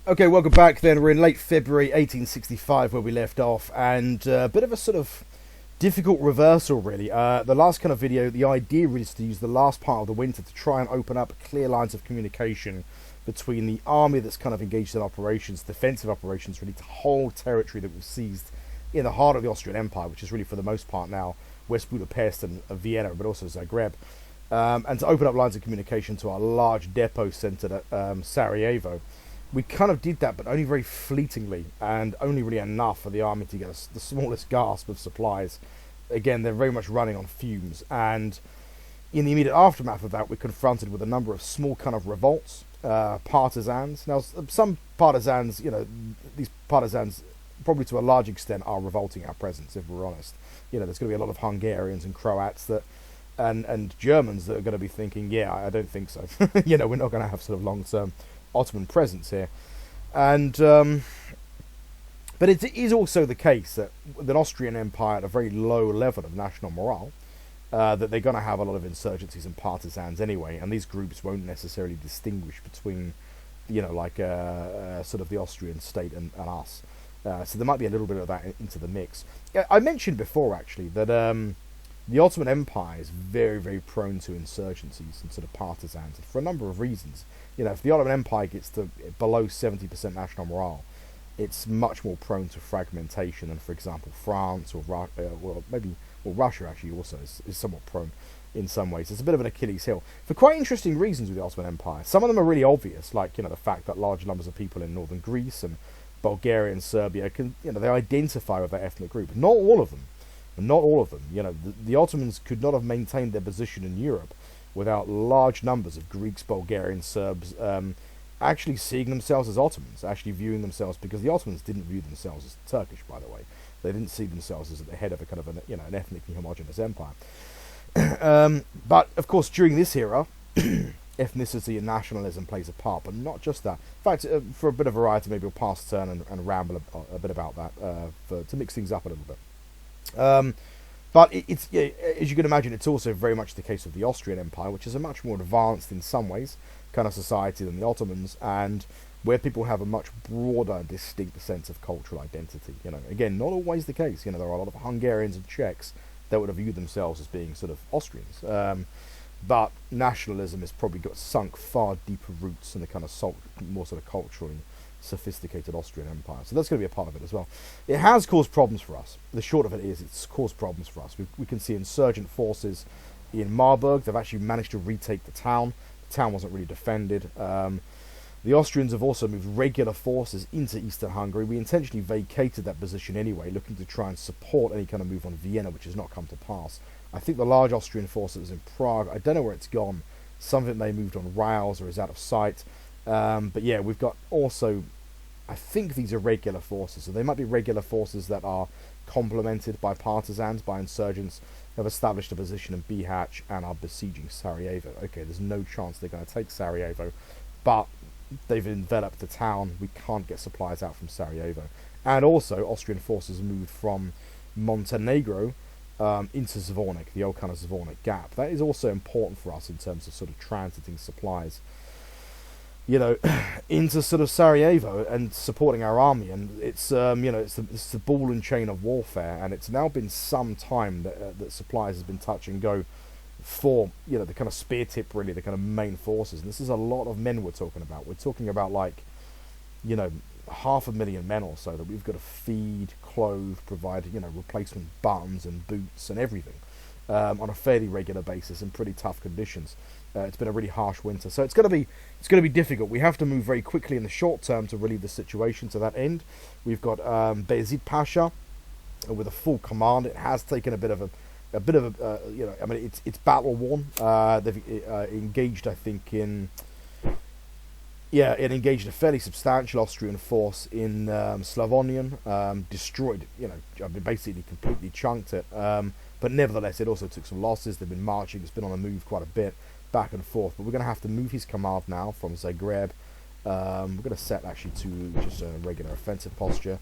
Okay, welcome back then. We're in late February 1865 where we left off, and a bit of a sort of difficult reversal, really. The last kind of video, the idea is to use the last part of the winter to try and open up clear lines of communication between the army that's kind of engaged in operations, defensive operations, really, to hold territory that was seized in the heart of the Austrian Empire, which is really, for the most part now, West Budapest and Vienna, but also Zagreb, and to open up lines of communication to our large depot centred at Sarajevo. We kind of did that, but only very fleetingly, and only really enough for the army to get the smallest gasp of supplies. Again, they're very much running on fumes, and in the immediate aftermath of that, we're confronted with a number of small kind of revolts, partisans. Now, some partisans, these partisans, probably to a large extent, are revolting our presence, if we're honest. There's going to be a lot of Hungarians and Croats and Germans that are going to be thinking, yeah, I don't think so. We're not going to have sort of long-term Ottoman presence here, and but it is also the case that the Austrian Empire at a very low level of national morale, that they're going to have a lot of insurgencies and partisans anyway, and these groups won't necessarily distinguish between, sort of the Austrian state and us. So there might be a little bit of that into the mix. I mentioned before actually that the Ottoman Empire is very, very prone to insurgencies and sort of partisans for a number of reasons. If the Ottoman Empire gets to below 70% national morale, it's much more prone to fragmentation than, for example, France or Russia actually also is somewhat prone in some ways. It's a bit of an Achilles heel for quite interesting reasons with the Ottoman Empire. Some of them are really obvious, like the fact that large numbers of people in northern Greece and Bulgaria and Serbia can they identify with that ethnic group. Not all of them. Not all of them. The Ottomans could not have maintained their position in Europe without large numbers of Greeks, Bulgarians, Serbs actually seeing themselves as Ottomans, actually viewing themselves, because the Ottomans didn't view themselves as Turkish, by the way. They didn't see themselves as at the head of a kind of an ethnically homogenous empire. But of course, during this era, ethnicity and nationalism plays a part, but not just that. In fact, for a bit of variety, maybe we'll pass turn and ramble a bit about that to mix things up a little bit. But it's as you can imagine, it's also very much the case of the Austrian Empire, which is a much more advanced, in some ways, kind of society than the Ottomans, and where people have a much broader, distinct sense of cultural identity. Again, not always the case. There are a lot of Hungarians and Czechs that would have viewed themselves as being sort of Austrians. But nationalism has probably got sunk far deeper roots in the kind of more sort of culturally sophisticated Austrian Empire. So that's going to be a part of it as well. It has caused problems for us. The short of it is it's caused problems for us. We can see insurgent forces in Marburg. They've actually managed to retake the town. The town wasn't really defended. The Austrians have also moved regular forces into eastern Hungary. We intentionally vacated that position anyway, looking to try and support any kind of move on Vienna, which has not come to pass. I think the large Austrian force that was in Prague, I don't know where it's gone. Some of it may moved on rails or is out of sight. But yeah, we've got also, I think these are regular forces. So they might be regular forces that are complemented by partisans, by insurgents, have established a position in Bihać and are besieging Sarajevo. Okay, there's no chance they're going to take Sarajevo, but they've enveloped the town. We can't get supplies out from Sarajevo. And also, Austrian forces moved from Montenegro into Zvornik, the old kind of Zvornik gap. That is also important for us in terms of sort of transiting supplies, into sort of Sarajevo and supporting our army. And it's it's the ball and chain of warfare, and it's now been some time that supplies has been touch and go for the kind of spear tip, really, the kind of main forces. And this is a lot of men we're talking about. We're talking about 500,000 men or so that we've got to feed, clothe, provide replacement buttons and boots and everything on a fairly regular basis in pretty tough conditions. It's been a really harsh winter, so it's going to be difficult. We have to move very quickly in the short term to relieve the situation. To that end, we've got Beyazid Pasha with a full command. It has taken a bit of it's battle worn. They've engaged, I think, it engaged a fairly substantial Austrian force in Slavonian, destroyed it, basically completely chunked it. But nevertheless, it also took some losses. They've been marching. It's been on the move quite a bit, back and forth. But we're going to have to move his command now from Zagreb. We're going to set actually to just a regular offensive posture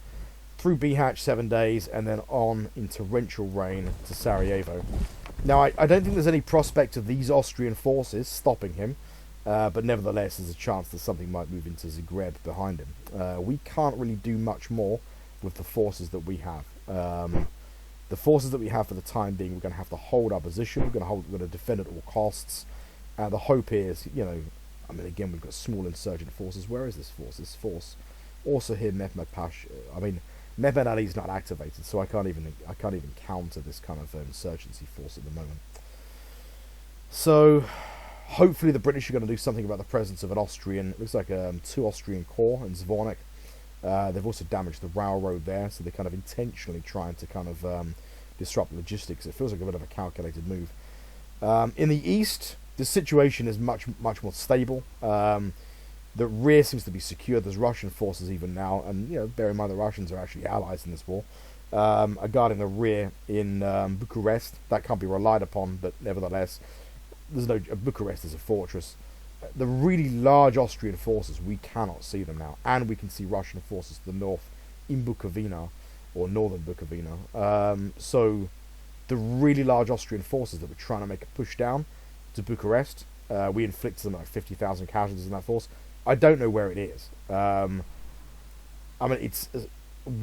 through Bihać 7 days, and then on in torrential rain to Sarajevo. Now, I don't think there's any prospect of these Austrian forces stopping him. but nevertheless, there's a chance that something might move into Zagreb behind him. We can't really do much more with the forces that we have. The forces that we have for the time being, we're going to have to hold our position. We're going to defend at all costs. The hope is, I mean, again, we've got small insurgent forces. Where is this force? This force also here, Mehmed Pasha. I mean, Mehmed Ali's not activated, so I can't even counter this kind of insurgency force at the moment. So, hopefully, the British are going to do something about the presence of an Austrian. It looks like 2 Austrian corps in Zvornik. They've also damaged the railroad there, so they're kind of intentionally trying to kind of disrupt logistics. It feels like a bit of a calculated move. In the east, the situation is much more stable. The rear seems to be secure. There's Russian forces even now, and bear in mind the Russians are actually allies in this war. Are guarding the rear in Bucharest. That can't be relied upon, but nevertheless, there's no Bucharest is a fortress. The really large Austrian forces, we cannot see them now, and we can see Russian forces to the north in Bukovina or northern Bukovina. So the really large Austrian forces that were trying to make a push down to Bucharest, we inflicted them like 50,000 casualties in that force. I don't know where it is. I mean,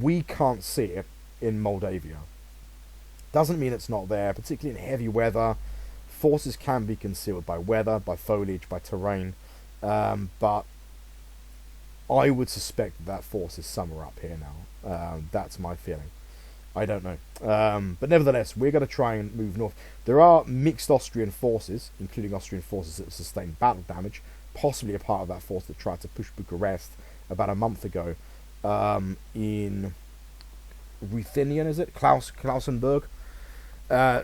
we can't see it in Moldavia. Doesn't mean it's not there, particularly in heavy weather. Forces can be concealed by weather, by foliage, by terrain, but I would suspect that force is somewhere up here now. That's my feeling. I don't know. But nevertheless, we're going to try and move north. There are mixed Austrian forces, including Austrian forces that sustained battle damage, possibly a part of that force that tried to push Bucharest about a month ago in Ruthenian, is it? Klausenburg.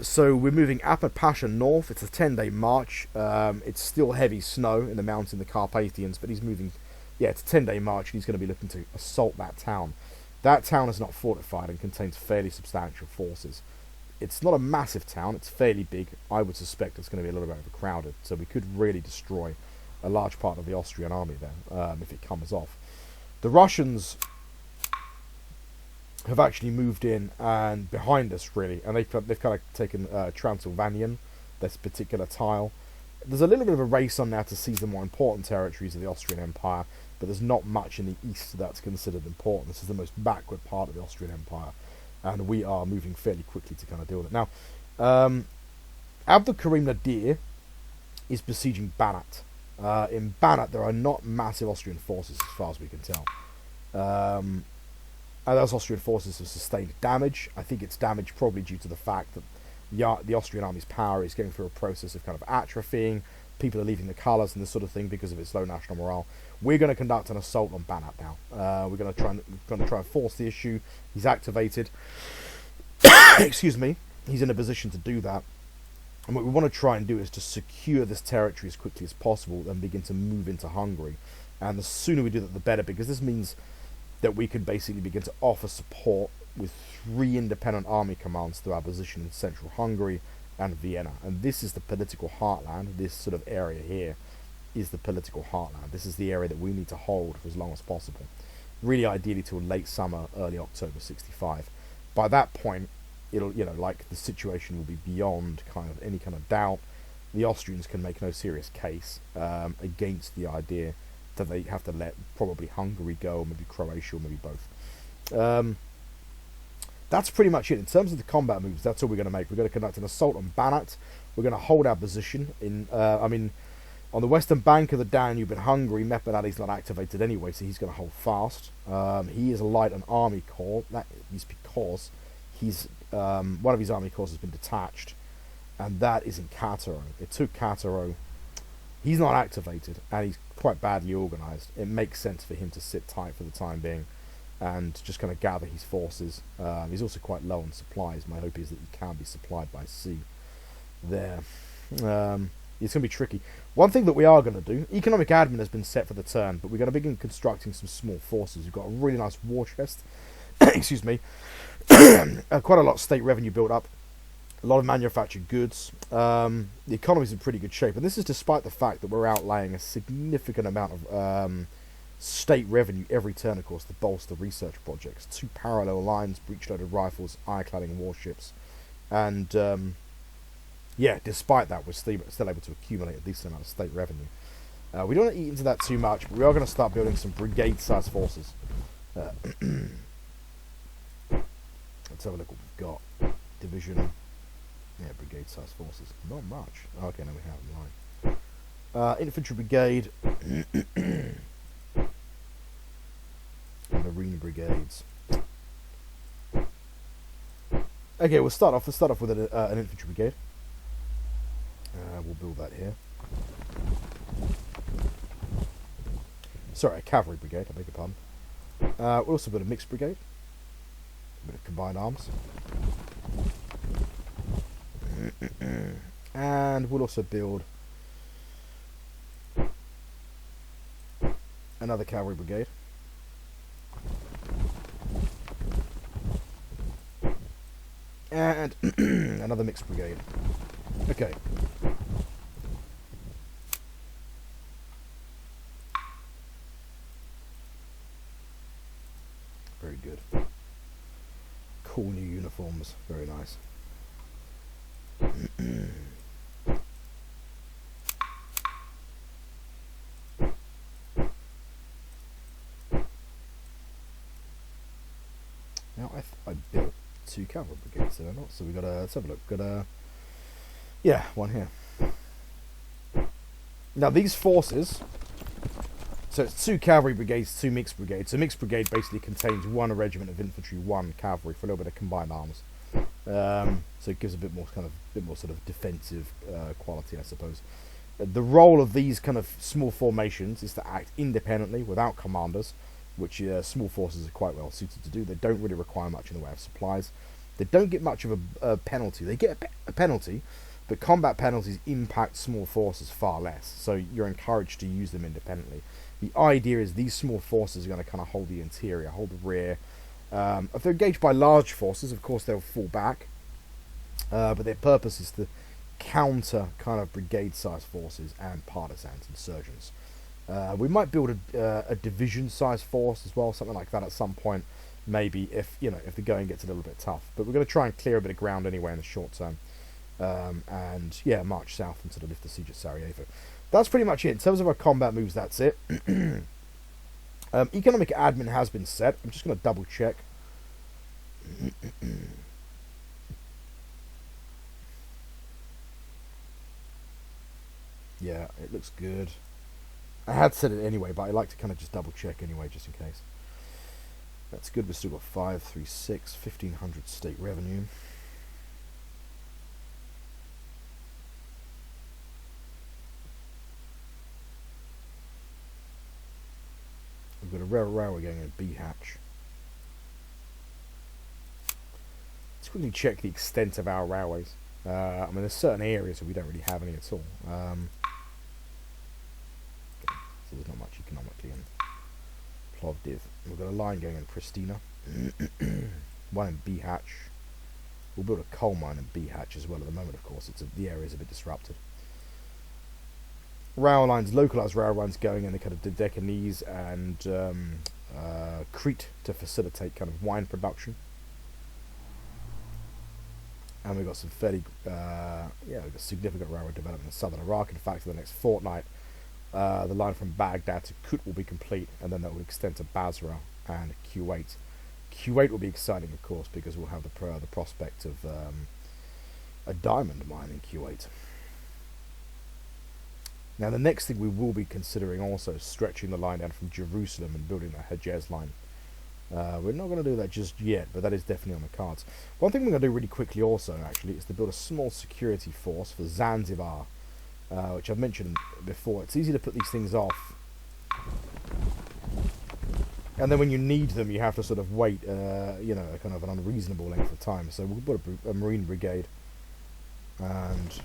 So we're moving Ahmed Pasha north. It's a 10-day march. It's still heavy snow in the mountains, the Carpathians, but he's moving. Yeah, it's a 10-day march, and he's going to be looking to assault that town. That town is not fortified and contains fairly substantial forces. It's not a massive town. It's fairly big. I would suspect it's going to be a little bit overcrowded, so we could really destroy a large part of the Austrian army there if it comes off. The Russians have actually moved in and behind us, really, and they've kind of taken Transylvanian, this particular tile. There's a little bit of a race on now to seize the more important territories of the Austrian Empire, but there's not much in the east that's considered important. This is the most backward part of the Austrian Empire, and we are moving fairly quickly to kind of deal with it. Now, Abdul Karim Nadir is besieging Banat. In Banat, there are not massive Austrian forces as far as we can tell. And those Austrian forces have sustained damage. I think it's damage probably due to the fact that the Austrian army's power is going through a process of kind of atrophying. People are leaving the colours and this sort of thing because of its low national morale. We're going to conduct an assault on Banat now. We're going to try and force the issue. He's activated. Excuse me. He's in a position to do that. And what we want to try and do is to secure this territory as quickly as possible and begin to move into Hungary. And the sooner we do that, the better, because this means that we can basically begin to offer support with 3 independent army commands to our position in central Hungary and Vienna. And this is the political heartland. This sort of area here is the political heartland. This is the area that we need to hold for as long as possible. Really ideally till late summer, early October 65. By that point, it'll, like the situation will be beyond kind of any kind of doubt. The Austrians can make no serious case against the idea that they have to let probably Hungary go, or maybe Croatia, or maybe both. That's pretty much it. In terms of the combat moves, that's all we're going to make. We're going to conduct an assault on Banat. We're going to hold our position in, on the western bank of the Danube in Hungary. Mehmed Ali's not activated anyway, so he's going to hold fast. He is a light and army corps. That is because one of his army corps has been detached, and that is in Kataro. It took Kataro. He's not activated, and he's quite badly organised. It makes sense for him to sit tight for the time being and just kind of gather his forces. He's also quite low on supplies. My hope is that he can be supplied by sea there. It's going to be tricky. One thing that we are going to do, economic admin has been set for the turn, but we're going to begin constructing some small forces. We've got a really nice war chest. Excuse me. Quite a lot of state revenue built up. A lot of manufactured goods. The economy's in pretty good shape, and this is despite the fact that we're outlaying a significant amount of state revenue every turn, of course, to bolster research projects. 2 parallel lines, breech-loaded rifles, iron-cladding warships, and despite that, we're still able to accumulate a decent amount of state revenue. We don't want to eat into that too much, but we are going to start building some brigade-sized forces. Let's have a look what we've got. Division. Yeah, brigade-sized forces. Not much. Okay, now we have them right. Infantry brigade. Marine brigades. Okay, we'll start off. Let's start off with an infantry brigade. We'll build that here. Sorry, a cavalry brigade. I beg your pardon. We'll also build a mixed brigade. A bit of combined arms. And we'll also build another cavalry brigade. And another mixed brigade. Okay. Very good. Cool new uniforms. Very nice. Now I built 2 cavalry brigades, did I not? So we got a, let's have a look. Got a, yeah, one here. Now these forces, so it's 2 cavalry brigades, 2 mixed brigades. So mixed brigade basically contains 1 regiment of infantry, 1 cavalry for a little bit of combined arms. So it gives a bit more sort of defensive quality, I suppose. The role of these kind of small formations is to act independently without commanders, which small forces are quite well suited to do. They don't really require much in the way of supplies. They don't get much of a penalty. They get a penalty, but combat penalties impact small forces far less. So you're encouraged to use them independently. The idea is these small forces are going to kind of hold the interior, hold the rear. If they're engaged by large forces, of course they'll fall back. But their purpose is to counter kind of brigade-sized forces and partisans, insurgents. We might build a division-sized force as well, something like that at some point, maybe if the going gets a little bit tough. But we're going to try and clear a bit of ground anyway in the short term, and yeah, march south and sort of lift the siege at Sarajevo. That's pretty much it in terms of our combat moves. That's it. Economic admin has been set. I'm just going to double check. Yeah, it looks good. I had said it anyway, but I like to kind of just double check anyway, just in case. That's good. We've still got 536, 1,500 state revenue. We've got a railway going in B hatch. Let's quickly check the extent of our railways. I mean, there's certain areas where we don't really have any at all. So there's not much economically in Plovdiv. We've got a line going in Pristina. One in B hatch. We'll build a coal mine in B hatch as well at the moment, of course. The area is a bit disrupted. Rail lines, localised rail lines going in the kind of Dedekanese and Crete to facilitate kind of wine production. And we've got some fairly, we've got significant railway development in southern Iraq. In fact, in the next fortnight, the line from Baghdad to Kut will be complete, and then that will extend to Basra and Kuwait. Kuwait will be exciting, of course, because we'll have the prospect of a diamond mine in Kuwait. Now, the next thing we will be considering also is stretching the line down from Jerusalem and building the Hejaz line. We're not going to do that just yet, but that is definitely on the cards. One thing we're going to do really quickly also, actually, is to build a small security force for Zanzibar, which I've mentioned before. It's easy to put these things off, and then when you need them, you have to sort of wait, a kind of an unreasonable length of time. So we'll put a Marine Brigade, and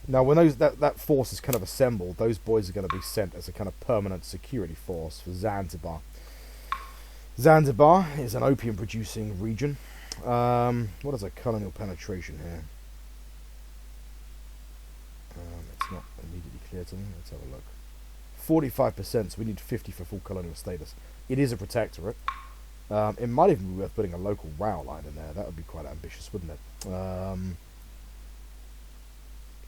now when that force is kind of assembled, those boys are going to be sent as a kind of permanent security force for Zanzibar. Zanzibar is an opium-producing region. What is our colonial penetration here? It's not immediately clear to me. Let's have a look. 45%, so we need 50 for full colonial status. It is a protectorate. It might even be worth putting a local rail line in there. That would be quite ambitious, wouldn't it?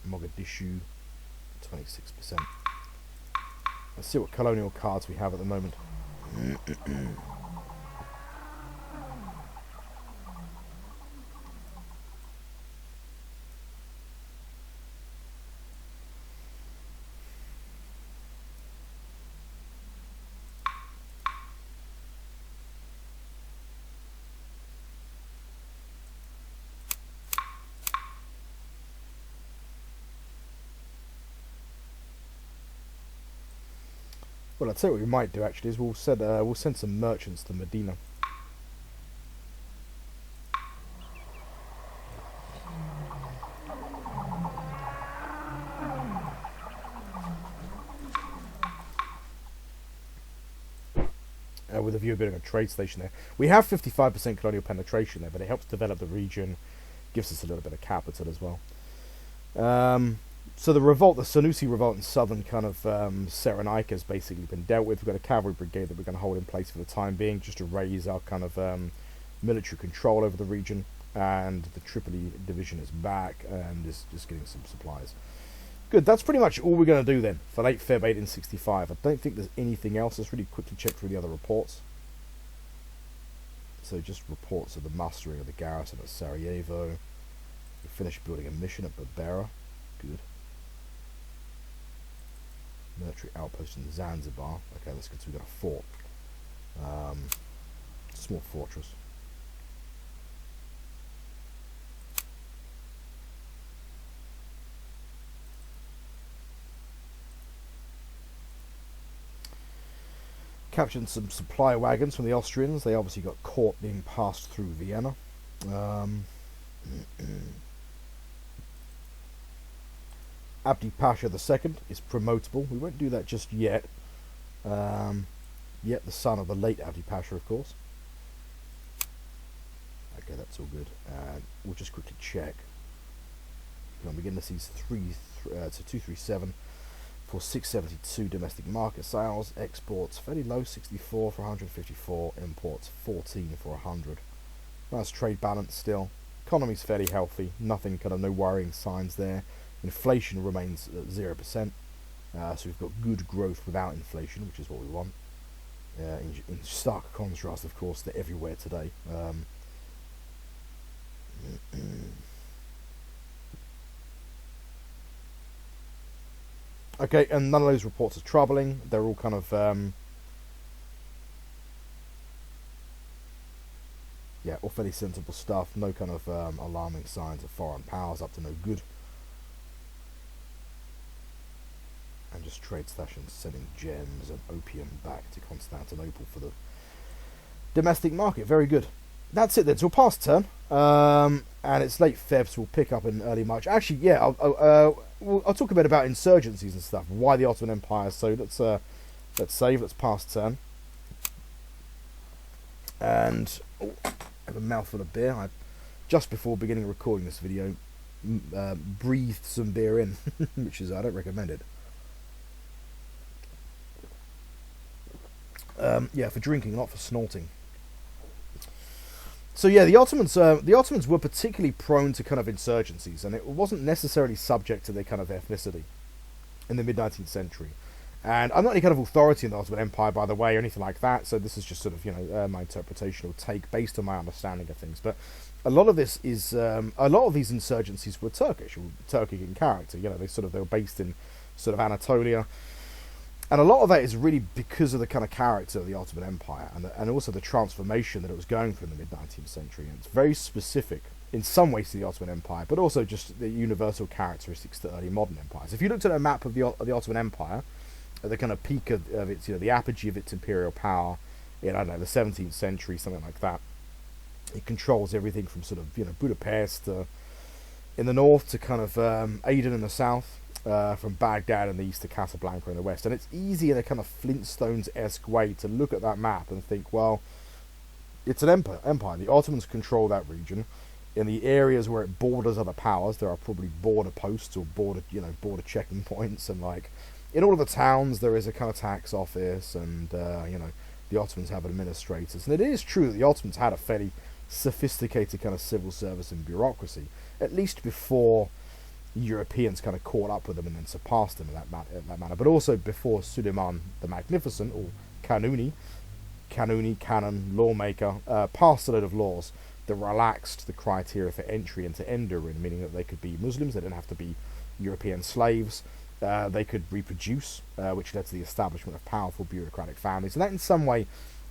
Mogadishu. 26%. Let's see what colonial cards we have at the moment. Well, I'll tell you what we might do actually is we'll send some merchants to Medina. With a view of building a trade station there. We have 55% colonial penetration there, but it helps develop the region, gives us a little bit of capital as well. So the revolt, the Senussi revolt in southern kind of Cyrenaica has basically been dealt with. We've got a cavalry brigade that we're going to hold in place for the time being, just to raise our kind of military control over the region. And the Tripoli division is back and is just getting some supplies. Good, that's pretty much all we're going to do then for late Feb 1865. I don't think there's anything else. Let's really quickly check through the other reports. So just reports of the mustering of the garrison at Sarajevo. We finished building a mission at Berbera. Good. Military outpost in Zanzibar. Okay, that's good. So we've got a fort. Small fortress. Captured some supply wagons from the Austrians. They obviously got caught being passed through Vienna. Abdi Pasha II is promotable. We won't do that just yet. Yet the son of the late Abdi Pasha, of course. Okay, that's all good. We'll just quickly check. We'll begin to see 237 for 672 domestic market sales. Exports fairly low, 64 for 154. Imports 14 for 100. Nice trade balance still. Economy's fairly healthy. Nothing, kind of no worrying signs there. Inflation remains at 0%. So we've got good growth without inflation, which is what we want. In stark contrast, of course, to everywhere today. Okay, and none of those reports are troubling. They're all kind of all fairly sensible stuff. No kind of alarming signs of foreign powers up to no good. And just trade stations sending gems and opium back to Constantinople for the domestic market. Very good. That's it then. So we'll pass turn. And it's late Feb, so we'll pick up in early March. Actually, yeah, I'll talk a bit about insurgencies and stuff. Why the Ottoman Empire. So let's pass turn. And I have a mouthful of beer. I just before beginning recording this video, breathed some beer in, which is I don't recommend it. For drinking, not for snorting. So yeah, the Ottomans were particularly prone to kind of insurgencies, and it wasn't necessarily subject to their kind of ethnicity in the mid-19th century. And I'm not any kind of authority in the Ottoman Empire, by the way, or anything like that. So this is just sort of my interpretation or take based on my understanding of things. But a lot of this is a lot of these insurgencies were Turkish or Turkic in character. They were based in sort of Anatolia. And a lot of that is really because of the kind of character of the Ottoman Empire and also the transformation that it was going through in the mid-19th century. And it's very specific in some ways to the Ottoman Empire, but also just the universal characteristics to early modern empires. If you looked at a map of the Ottoman Empire, at the kind of peak of its, the apogee of its imperial power in, I don't know, the 17th century, something like that, it controls everything from sort of, Budapest in the north to kind of Aden in the south. From Baghdad in the east to Casablanca in the west. And it's easy in a kind of Flintstones-esque way to look at that map and think, well, it's an empire. The Ottomans control that region. In the areas where it borders other powers, there are probably border posts or border checking points. And in all of the towns, there is a kind of tax office and, the Ottomans have administrators. And it is true that the Ottomans had a fairly sophisticated kind of civil service and bureaucracy, at least before Europeans kind of caught up with them and then surpassed them in that manner. But also before Suleiman the Magnificent, or Canon, lawmaker, passed a load of laws that relaxed the criteria for entry into Endurin, meaning that they could be Muslims, they didn't have to be European slaves, they could reproduce, which led to the establishment of powerful bureaucratic families. And that in some way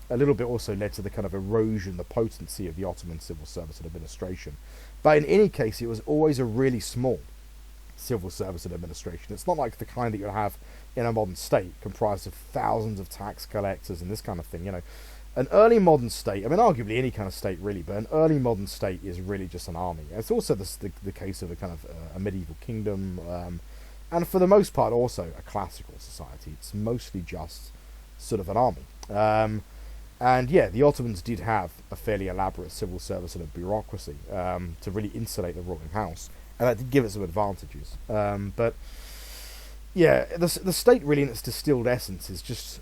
a little bit also led to the kind of erosion, the potency of the Ottoman civil service and administration. But in any case, it was always a really small civil service and administration. It's not like the kind that you'll have in a modern state, comprised of thousands of tax collectors and this kind of thing. You know, an early modern state, I mean, arguably any kind of state really, but an early modern state is really just an army. It's also the case of a kind of a medieval kingdom, and for the most part also a classical society. It's mostly just sort of an army. And yeah, the Ottomans did have a fairly elaborate civil service and a bureaucracy to really insulate the ruling house, and that did give it some advantages. But yeah, the state really in its distilled essence is just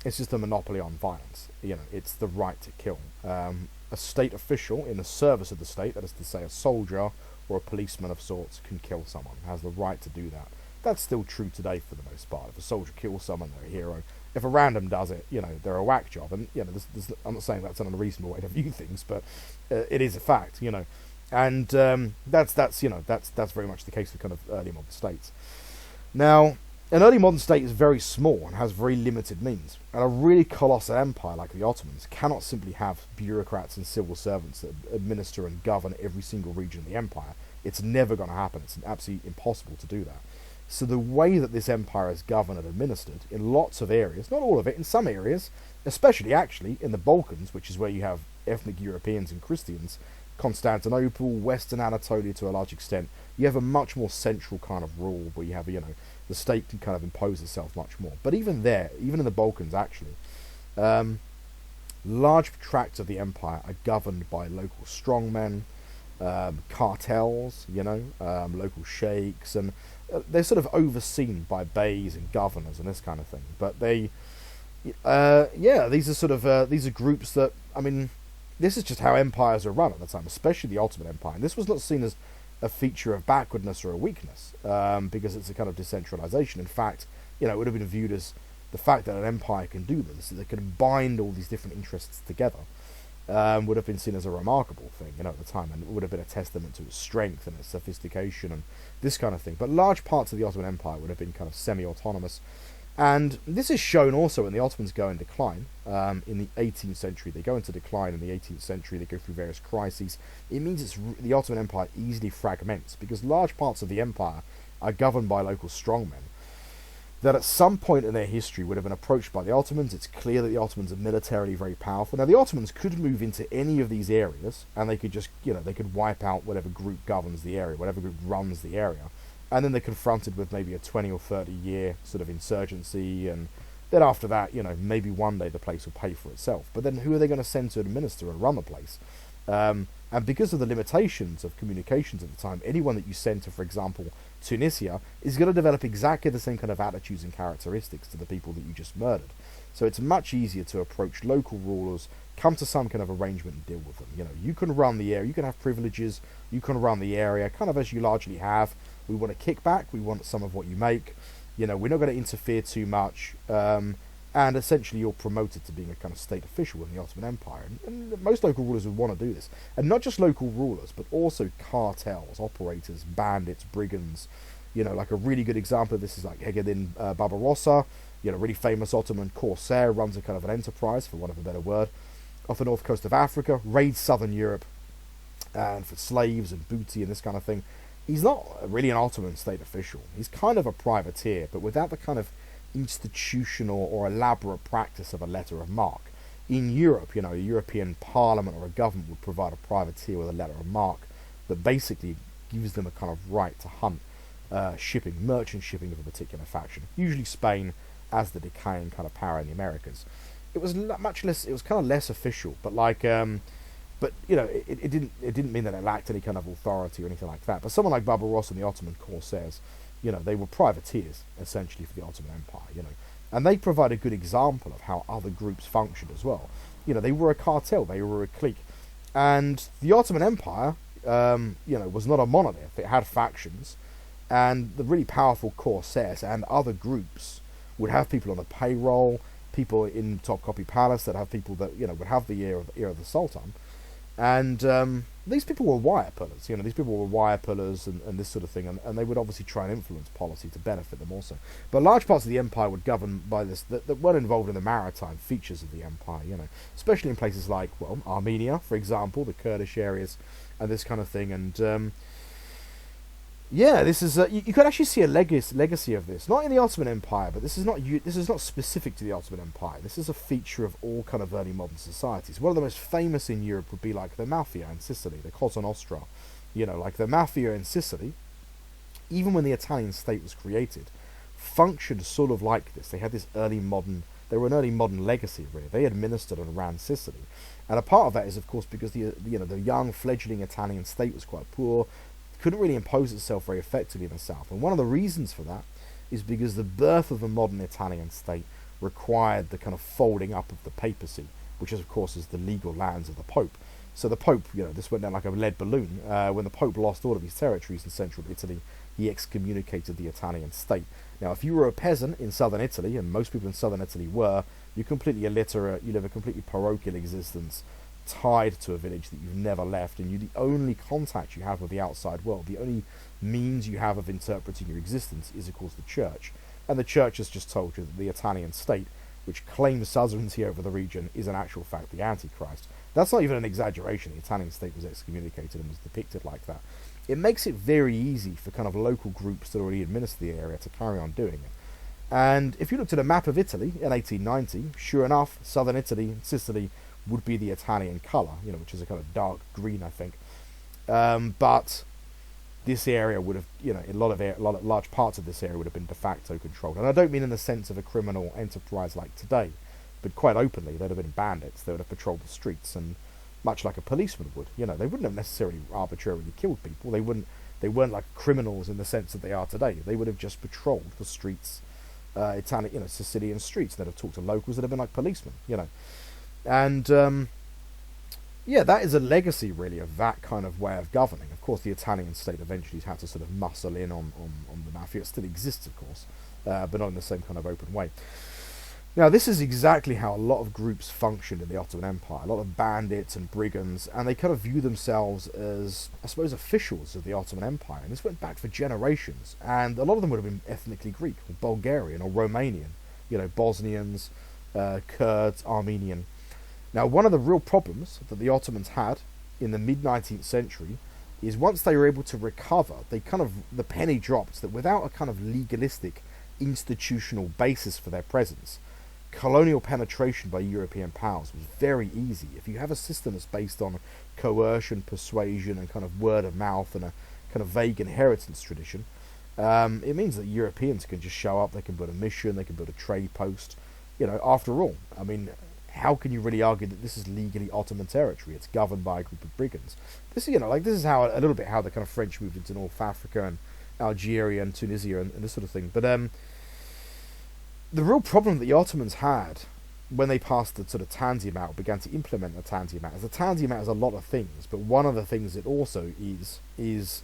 it's just a monopoly on violence. You know, it's the right to kill. A state official in the service of the state, that is to say a soldier or a policeman of sorts, can kill someone, has the right to do that. That's still true today for the most part. If a soldier kills someone, they're a hero. If a random does it, you know, they're a whack job. And, you know, I'm not saying that's an unreasonable way to view things, but it is a fact, you know. And that's very much the case for kind of early modern states. Now, an early modern state is very small and has very limited means. And a really colossal empire like the Ottomans cannot simply have bureaucrats and civil servants that administer and govern every single region of the empire. It's never going to happen. It's absolutely impossible to do that. So the way that this empire is governed and administered in lots of areas, not all of it, in some areas, especially actually in the Balkans, which is where you have ethnic Europeans and Christians, Constantinople, Western Anatolia to a large extent, you have a much more central kind of rule where you have, you know, the state can kind of impose itself much more. But even there, even in the Balkans actually, large tracts of the empire are governed by local strongmen, cartels, you know, local sheikhs, and they're sort of overseen by beys and governors and this kind of thing. But they, these are sort of these are groups that, I mean, this is just how empires are run at the time, especially the Ottoman Empire. And this was not seen as a feature of backwardness or a weakness, because it's a kind of decentralization. In fact, you know, it would have been viewed as the fact that an empire can do this, that they can bind all these different interests together, would have been seen as a remarkable thing, you know, at the time, and it would have been a testament to its strength and its sophistication and this kind of thing. But large parts of the Ottoman Empire would have been kind of semi-autonomous, and this is shown also when the Ottomans go in decline in the 18th century. They go into decline in the 18th century. They go through various crises. It means the Ottoman Empire easily fragments because large parts of the empire are governed by local strongmen that at some point in their history would have been approached by the Ottomans. It's clear that the Ottomans are militarily very powerful. Now, the Ottomans could move into any of these areas, and they could just, you know, they could wipe out whatever group governs the area, whatever group runs the area, and then they're confronted with maybe a 20 or 30 year sort of insurgency, and then after that, you know, maybe one day the place will pay for itself. But then who are they going to send to administer and run the place? And because of the limitations of communications at the time, anyone that you send to, for example, Tunisia is going to develop exactly the same kind of attitudes and characteristics to the people that you just murdered. So it's much easier to approach local rulers, come to some kind of arrangement and deal with them. You know, you can run the area, you can have privileges, you can run the area, kind of as you largely have. We want a kickback, we want some of what you make. You know, we're not going to interfere too much. And essentially you're promoted to being a kind of state official in the Ottoman Empire. And most local rulers would want to do this. And not just local rulers, but also cartels, operators, bandits, brigands. You know, like a really good example of this is like Hegedin Barbarossa, you know, really famous Ottoman corsair, runs a kind of an enterprise, for want of a better word, off the north coast of Africa, raids southern Europe, and for slaves and booty and this kind of thing. He's not really an Ottoman state official. He's kind of a privateer, but without the kind of institutional or elaborate practice of a letter of marque. In Europe, you know, a European parliament or a government would provide a privateer with a letter of marque that basically gives them a kind of right to hunt merchant shipping of a particular faction, usually Spain as the decaying kind of power in the Americas. It was much less, it was kind of less official, but like, but you know, it didn't mean that it lacked any kind of authority or anything like that. But someone like Barbarossa and the Ottoman corsairs, you know, they were privateers, essentially, for the Ottoman Empire, you know. And they provide a good example of how other groups functioned as well. You know, they were a cartel, they were a clique. And the Ottoman Empire, was not a monolith. It had factions, and the really powerful corsairs and other groups would have people on the payroll, people in Topkapi Palace that have people that would have the ear of the Sultan, and these people were wire pullers. These people were wire pullers and this sort of thing, and they would obviously try and influence policy to benefit them also. But large parts of the empire were governed by this that weren't involved in the maritime features of the empire. Especially in places like Armenia, for example, the Kurdish areas, and this kind of thing, and. This is you could actually see a legacy of this, not in the Ottoman Empire, but this is not specific to the Ottoman Empire. This is a feature of all kind of early modern societies. One of the most famous in Europe would be like the Mafia in Sicily, the Cosa Nostra. Like the Mafia in Sicily, even when the Italian state was created, functioned sort of like this. They had this they were an early modern legacy, really. They administered and ran Sicily, and a part of that is, of course, because the young fledgling Italian state was quite poor. Couldn't really impose itself very effectively in the south, and one of the reasons for that is because the birth of the modern Italian state required the kind of folding up of the papacy, which is, of course, is the legal lands of the Pope. So the Pope, this went down like a lead balloon. When the Pope lost all of his territories in central Italy, he excommunicated the Italian state. Now, if you were a peasant in southern Italy, and most people in southern Italy were, you're completely illiterate, you live a completely parochial existence, tied to a village that you've never left, and the only contact you have with the outside world, the only means you have of interpreting your existence is, of course, the church. And the church has just told you that the Italian state, which claims suzerainty over the region, is in actual fact the Antichrist. That's not even an exaggeration. The Italian state was excommunicated and was depicted like that. It makes it very easy for kind of local groups that already administer the area to carry on doing it. And if you looked at a map of Italy in 1890, sure enough, southern Italy, Sicily, would be the Italian colour, which is a kind of dark green, I think. But this area would have, large parts of this area would have been de facto controlled. And I don't mean in the sense of a criminal enterprise like today, but quite openly, they'd have been bandits. They would have patrolled the streets, and much like a policeman would. They wouldn't have necessarily arbitrarily killed people. They weren't like criminals in the sense that they are today. They would have just patrolled the streets, Sicilian streets. They'd have talked to locals. They'd have been like policemen, And, that is a legacy, really, of that kind of way of governing. Of course, the Italian state eventually had to sort of muscle in on the mafia. It still exists, of course, but not in the same kind of open way. Now, this is exactly how a lot of groups functioned in the Ottoman Empire. A lot of bandits and brigands, and they kind of view themselves as, I suppose, officials of the Ottoman Empire. And this went back for generations. And a lot of them would have been ethnically Greek, or Bulgarian, or Romanian. Bosnians, Kurds, Armenian. Now, one of the real problems that the Ottomans had in the mid-19th century is once they were able to recover, the penny dropped that without a kind of legalistic institutional basis for their presence, colonial penetration by European powers was very easy. If you have a system that's based on coercion, persuasion, and kind of word of mouth and a kind of vague inheritance tradition, it means that Europeans can just show up, they can build a mission, they can build a trade post. After all, I mean, how can you really argue that this is legally Ottoman territory? It's governed by a group of brigands. This is how a little bit how the kind of French moved into North Africa and Algeria and Tunisia and this sort of thing. But the real problem that the Ottomans had when they passed the sort of Tanzimat, began to implement the Tanzimat, as the Tanzimat is a lot of things, but one of the things it also is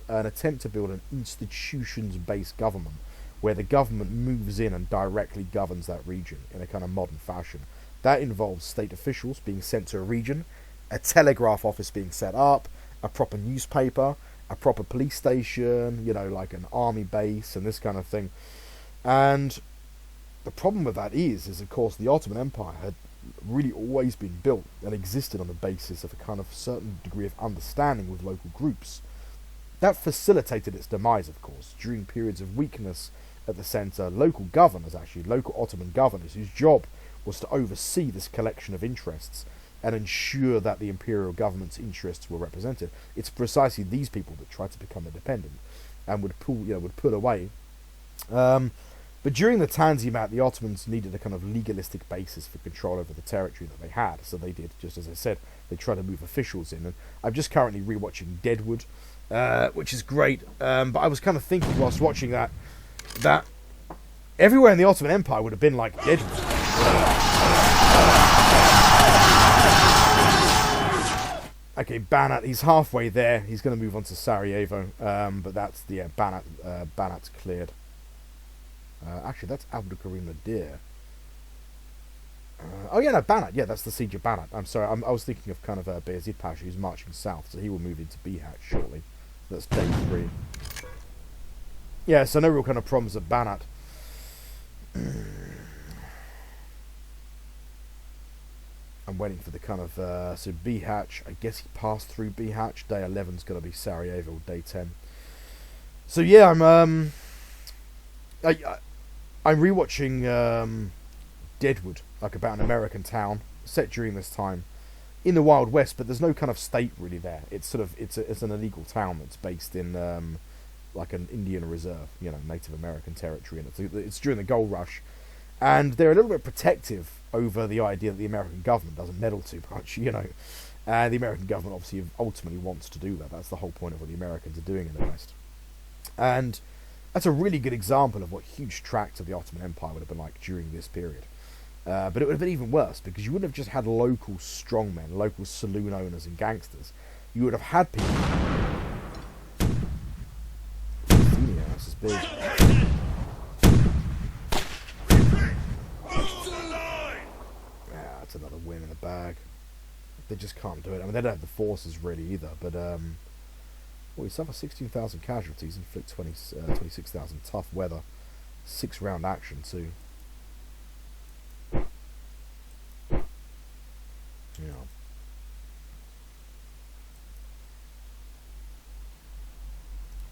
an attempt to build an institutions-based government where the government moves in and directly governs that region in a kind of modern fashion. That involves state officials being sent to a region, a telegraph office being set up, a proper newspaper, a proper police station, like an army base and this kind of thing. And the problem with that is of course the Ottoman Empire had really always been built and existed on the basis of a kind of certain degree of understanding with local groups. That facilitated its demise, of course, during periods of weakness at the centre. Local Ottoman governors, whose job was to oversee this collection of interests and ensure that the imperial government's interests were represented. It's precisely these people that tried to become independent and would pull away. But during the Tanzimat, the Ottomans needed a kind of legalistic basis for control over the territory that they had. So they did, just as I said, they tried to move officials in. And I'm just currently rewatching Deadwood, which is great. But I was kind of thinking whilst watching that everywhere in the Ottoman Empire would have been like Deadwood. I Okay, Banat, he's halfway there. He's going to move on to Sarajevo. But that's, yeah, Banat's cleared. Actually, that's Abdulkarim Nadir. Oh, yeah, no, Banat. Yeah, that's the siege of Banat. I'm sorry, I was thinking of kind of Bayezid Pasha, who's marching south, so he will move into Bihat shortly. That's day 3. Yeah, so no real kind of problems at Banat. I'm waiting for the kind of so Bihat. I guess he passed through Bihat. Day 11's gonna be Sarajevo. Or day 10. So yeah, I'm rewatching Deadwood, like about an American town set during this time in the Wild West, but there's no kind of state really there. It's sort of it's an illegal town that's based in like an Indian reserve, you know, Native American territory, and it's during the gold rush, and they're a little bit protective over the idea that the American government doesn't meddle too much, you know. The American government obviously ultimately wants to do that. That's the whole point of what the Americans are doing in the West. And that's a really good example of what huge tracts of the Ottoman Empire would have been like during this period. But it would have been even worse, because you wouldn't have just had local strongmen, local saloon owners and gangsters. You would have had people... This is big. That's another win in the bag. They just can't do it. I mean, they don't have the forces really either, but we suffer 16,000 casualties, inflict 26,000 tough weather, 6-round action too. Yeah.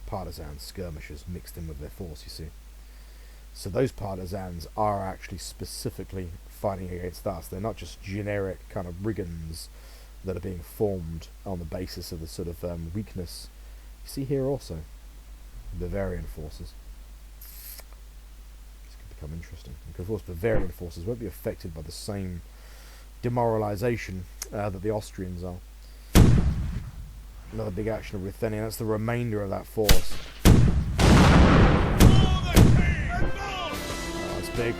Partisan skirmishers mixed in with their force, you see. So those partisans are actually specifically fighting against us. They're not just generic kind of brigands that are being formed on the basis of the sort of weakness. You see here also, Bavarian forces. This could become interesting. Because of course Bavarian forces won't be affected by the same demoralisation that the Austrians are. Another big action of Ruthenian. That's the remainder of that force. That's big.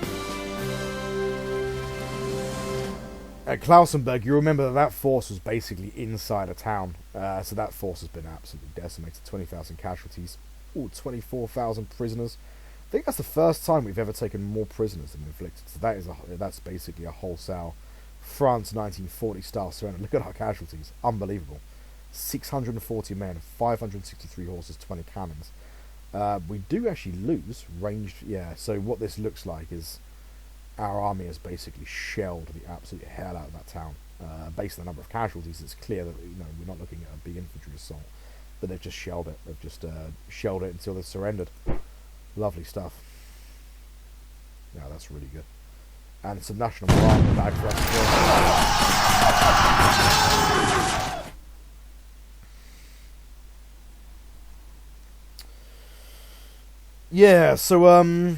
At Klausenberg, you remember that force was basically inside a town. So that force has been absolutely decimated. 20,000 casualties. Ooh, 24,000 prisoners. I think that's the first time we've ever taken more prisoners than inflicted. So that's basically a wholesale France 1940 style surrender. Look at our casualties. Unbelievable. 640 men, 563 horses, 20 cannons. We do actually lose ranged. Yeah, so what this looks like is our army has basically shelled the absolute hell out of that town. Based on the number of casualties, it's clear that we're not looking at a big infantry assault, but they've just shelled it. They've just shelled it until they've surrendered. Lovely stuff. Yeah, that's really good. And some national morale in the bag for us as well. Yeah, so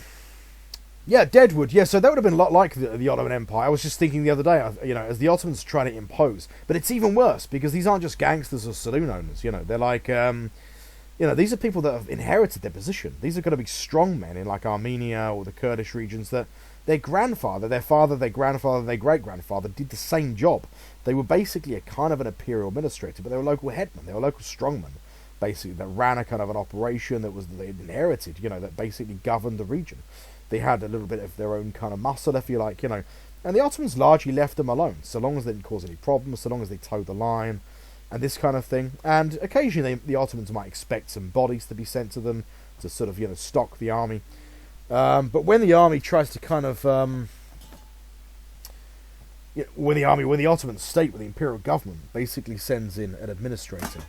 yeah, Deadwood. Yeah, so that would have been a lot like the Ottoman Empire. I was just thinking the other day, as the Ottomans try to impose, but it's even worse because these aren't just gangsters or saloon owners. They're like, these are people that have inherited their position. These are going to be strong men in like Armenia or the Kurdish regions that their grandfather, their father, their grandfather, their great-grandfather did the same job. They were basically a kind of an imperial administrator, but they were local headmen. They were local strongmen, basically, that ran a kind of an operation that they inherited, that basically governed the region. They had a little bit of their own kind of muscle, if you like, and the Ottomans largely left them alone, so long as they didn't cause any problems, so long as they towed the line, and this kind of thing. And occasionally the Ottomans might expect some bodies to be sent to them to sort of, stock the army. But when the army tries to kind of, when the Ottoman state, when the imperial government basically sends in an administrator,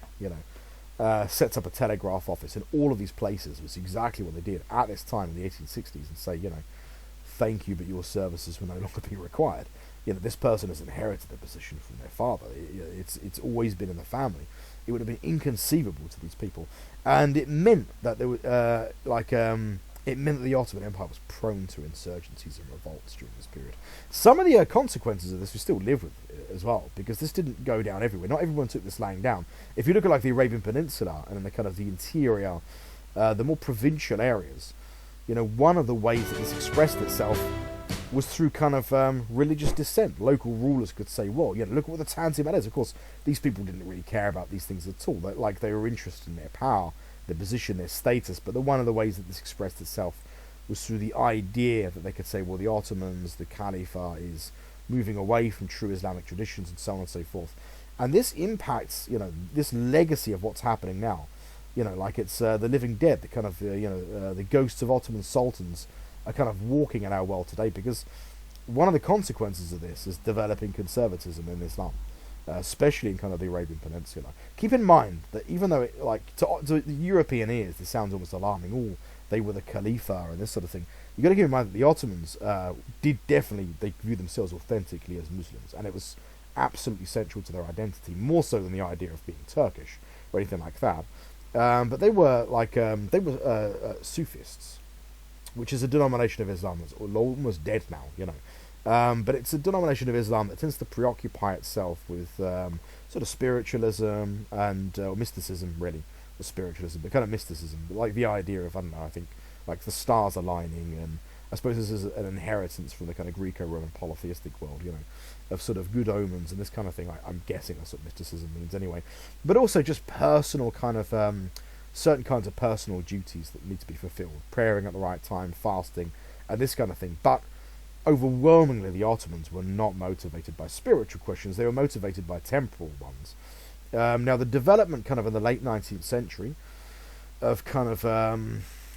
sets up a telegraph office in all of these places, was exactly what they did at this time in the 1860s, and say, thank you, but your services will no longer be required. This person has inherited the position from their father. It's always been in the family. It would have been inconceivable to these people, and it meant that there was it meant that the Ottoman Empire was prone to insurgencies and revolts during this period. Some of the consequences of this we still live with as well, because this didn't go down everywhere. Not everyone took this laying down. If you look at like the Arabian Peninsula and the kind of the interior, the more provincial areas, one of the ways that this expressed itself was through kind of religious dissent. Local rulers could say, well, look at what the Tanzimat is. Of course, these people didn't really care about these things at all. They were interested in their power, their position, their status. But one of the ways that this expressed itself was through the idea that they could say, well, the Ottomans, the Caliphate is moving away from true Islamic traditions and so on and so forth. And this impacts, this legacy of what's happening now. Like it's the living dead, the kind of, the ghosts of Ottoman sultans are kind of walking in our world today, because one of the consequences of this is developing conservatism in Islam, especially in kind of the Arabian Peninsula. Keep in mind that even though to the European ears this sounds almost alarming, they were the Khalifa and this sort of thing, you've got to keep in mind that the Ottomans they view themselves authentically as Muslims, and it was absolutely central to their identity, more so than the idea of being Turkish or anything like that. But they were Sufists, which is a denomination of Islam that's almost dead now, but it's a denomination of Islam that tends to preoccupy itself with sort of spiritualism and mysticism, really. Or spiritualism, but kind of mysticism, like the idea of, I think, like the stars aligning, and I suppose this is an inheritance from the kind of Greco-Roman polytheistic world, of sort of good omens and this kind of thing. I'm guessing that's what mysticism means anyway. But also just personal kind of certain kinds of personal duties that need to be fulfilled, praying at the right time, fasting, and this kind of thing. But overwhelmingly, the Ottomans were not motivated by spiritual questions; they were motivated by temporal ones. Now, the development kind of in the late 19th century of kind of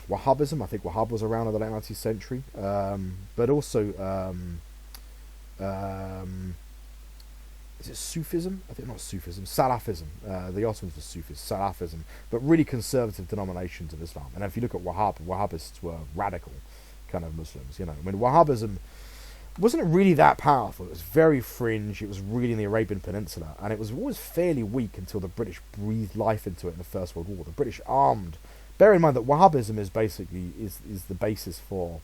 Wahhabism, I think Wahhab was around in the late 19th century, but also is it Sufism? I think not Sufism, Salafism. The Ottomans were Sufis, Salafism, but really conservative denominations of Islam. And if you look at Wahhabists were radical kind of Muslims. Wahhabism wasn't really that powerful. It was very fringe. It was really in the Arabian Peninsula, and it was always fairly weak until the British breathed life into it in the First World War. The British armed. Bear in mind that Wahhabism is basically is the basis for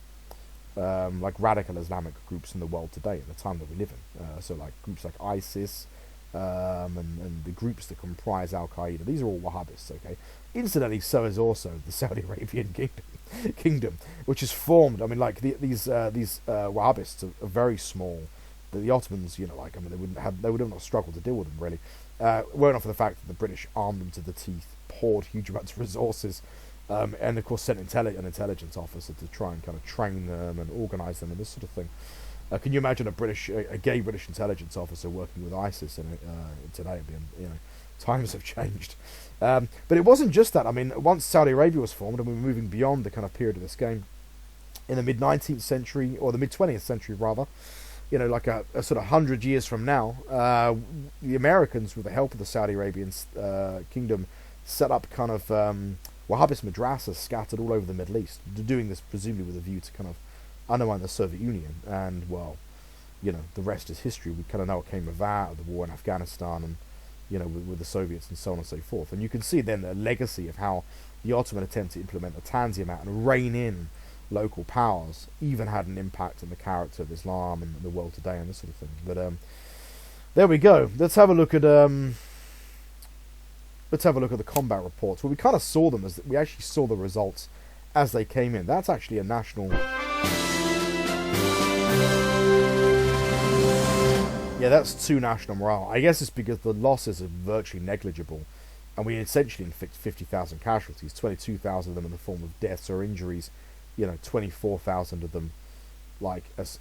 like radical Islamic groups in the world today at the time that we live in. So like groups like ISIS and the groups that comprise Al Qaeda. These are all Wahhabists. Okay. Incidentally, so is also the Saudi Arabian kingdom, which is formed. These Wahhabists are very small. The Ottomans, they would have not struggled to deal with them really. Were not for the fact that the British armed them to the teeth, poured huge amounts of resources, and of course sent an intelligence officer to try and kind of train them and organise them and this sort of thing. Can you imagine a gay British intelligence officer working with ISIS today? Times have changed. But it wasn't just that. Once Saudi Arabia was formed, and we were moving beyond the kind of period of this game, in the mid-19th century, or the mid-20th century rather, like a sort of 100 years from now, the Americans, with the help of the Saudi Arabian kingdom, set up kind of Wahhabist madrasas scattered all over the Middle East, doing this presumably with a view to kind of undermine the Soviet Union. And, well, the rest is history. We kind of know what came of that, of the war in Afghanistan, and with the Soviets and so on and so forth. And you can see then the legacy of how the Ottoman attempt to implement the Tanzimat and rein in local powers even had an impact on the character of Islam and the world today and this sort of thing. But there we go. Let's have a look at the combat reports. Well, we kind of saw them we actually saw the results as they came in. That's actually a national. Yeah, that's 2 national morale. I guess it's because the losses are virtually negligible, and we essentially inflict 50,000 casualties, 22,000 of them in the form of deaths or injuries, 24,000 of them, as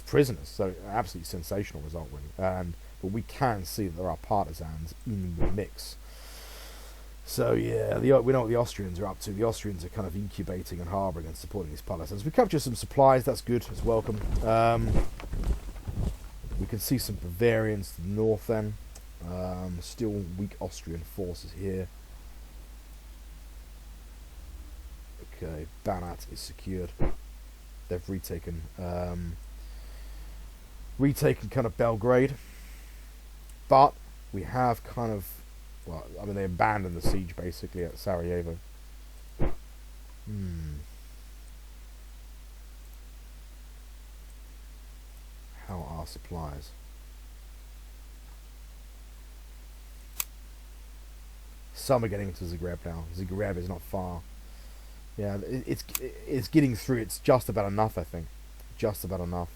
prisoners. So absolutely sensational result, really. But we can see that there are partisans in the mix. So yeah, we know what the Austrians are up to. The Austrians are kind of incubating and harbouring and supporting these partisans. We captured some supplies, that's good, that's welcome. We can see some Bavarians to the north then. Still weak Austrian forces here. Okay, Banat is secured. They've retaken kind of Belgrade. But we have kind of, they abandoned the siege basically at Sarajevo. How are supplies? Some are getting into Zagreb now. Zagreb is not far. Yeah, it's getting through. It's just about enough, I think. Just about enough.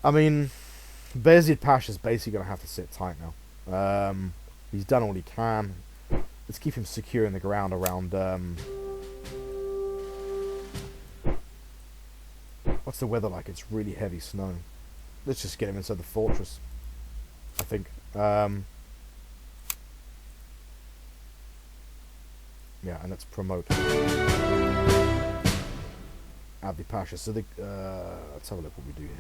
I mean, Bayezid Pasha's basically going to have to sit tight now. He's done all he can. Let's keep him secure in the ground around... what's the weather like? It's really heavy snow. Let's just get him inside the fortress, I think. Yeah, and let's promote Abdi Pasha. So let's have a look what we do here.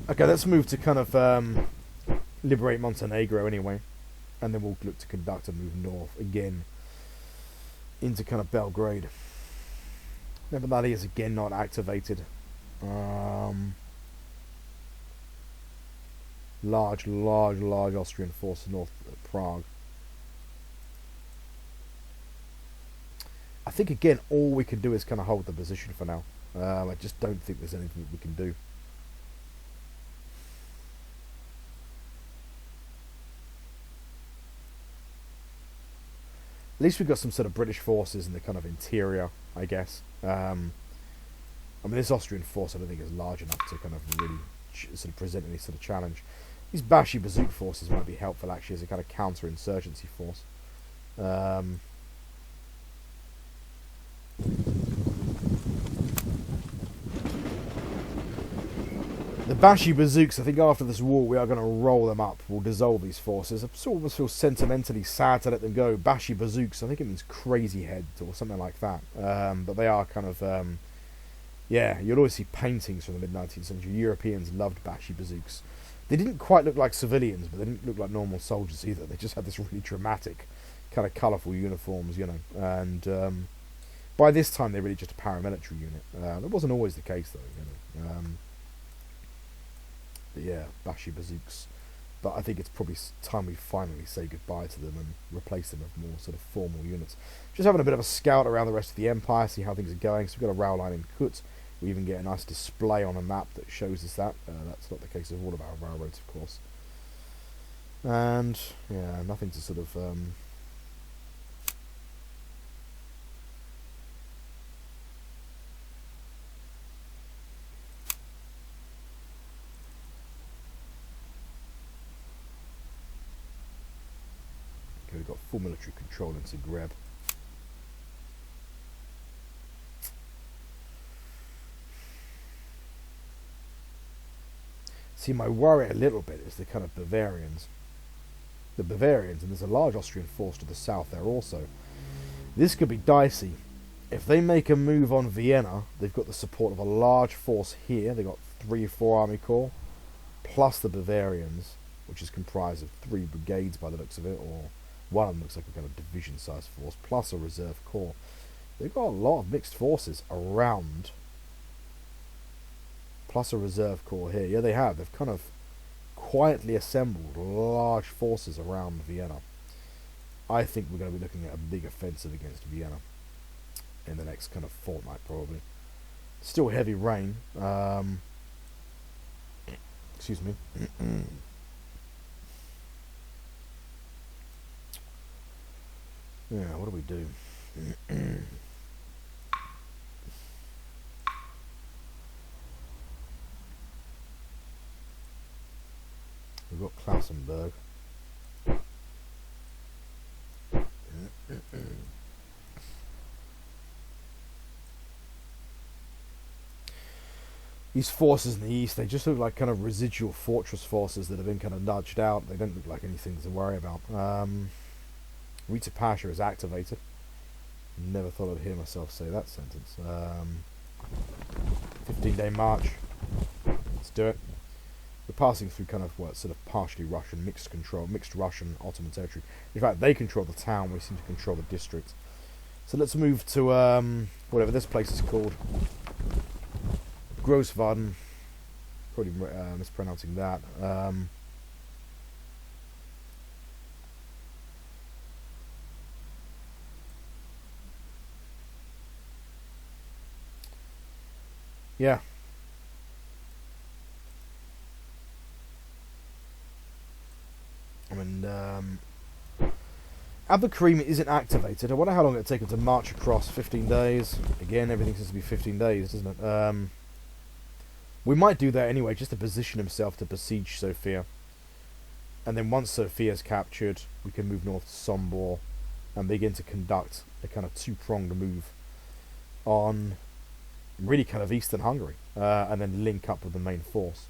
Okay, let's move to kind of liberate Montenegro anyway, and then we'll look to conduct a move north again into kind of Belgrade. Remember that he is again not activated. Large Austrian force north of Prague. I think again all we can do is kind of hold the position for now. I just don't think there's anything we can do. At least we've got some sort of British forces in the kind of interior, I guess. I mean, this Austrian force I don't think is large enough to kind of really sort of present any sort of challenge. These Bashi Bazouk forces might be helpful actually as a kind of counter-insurgency force. The Bashi Bazooks, I think after this war we are going to roll them up. We'll dissolve these forces. I almost feel sentimentally sad to let them go. Bashi Bazooks, I think it means crazy head or something like that. But they are kind of, yeah, you'll always see paintings from the mid-19th century. Europeans loved Bashi Bazooks. They didn't quite look like civilians, but they didn't look like normal soldiers either. They just had this really dramatic, kind of colourful uniforms, you know. And by this time they're really just a paramilitary unit. That wasn't always the case though, you know. But yeah, Bashi Bazooks. But I think it's probably time we finally say goodbye to them and replace them with more sort of formal units. Just having a bit of a scout around the rest of the empire, see how things are going. So we've got a rail line in Kut. We even get a nice display on a map that shows us that. That's not the case of all of our railroads, of course. And yeah, nothing to sort of... Okay, we've got full military control into Greb. See, my worry a little bit is the kind of Bavarians. The Bavarians, and there's a large Austrian force to the south there also. This could be dicey. If they make a move on Vienna, they've got the support of a large force here. They've got 3 or 4 army corps, plus the Bavarians, which is comprised of 3 brigades by the looks of it, or one of them looks like a kind of division-sized force, plus a reserve corps. They've got a lot of mixed forces around, plus a reserve corps here. Yeah, they have. They've kind of quietly assembled large forces around Vienna. I think we're going to be looking at a big offensive against Vienna in the next kind of fortnight, probably. Still heavy rain. Excuse me. Yeah, what do we do? We've got Klausenberg. These forces in the east, they just look like kind of residual fortress forces that have been kind of nudged out. They don't look like anything to worry about. Rita Pasha is activated. Never thought I'd hear myself say that sentence. 15-day march. Let's do it. We're passing through kind of what sort of partially Russian, mixed Russian Ottoman territory. In fact, they control the town. We seem to control the district. So let's move to whatever this place is called. Grosswarden. Probably mispronouncing that. Yeah. I mean, Abdul Karim isn't activated. I wonder how long it'd take him to march across. 15 days. Again, everything seems to be 15 days, doesn't it? We might do that anyway, just to position himself to besiege Sofia. And then once Sofia's captured, we can move north to Sombor and begin to conduct a kind of two-pronged move on really kind of eastern Hungary, and then link up with the main force.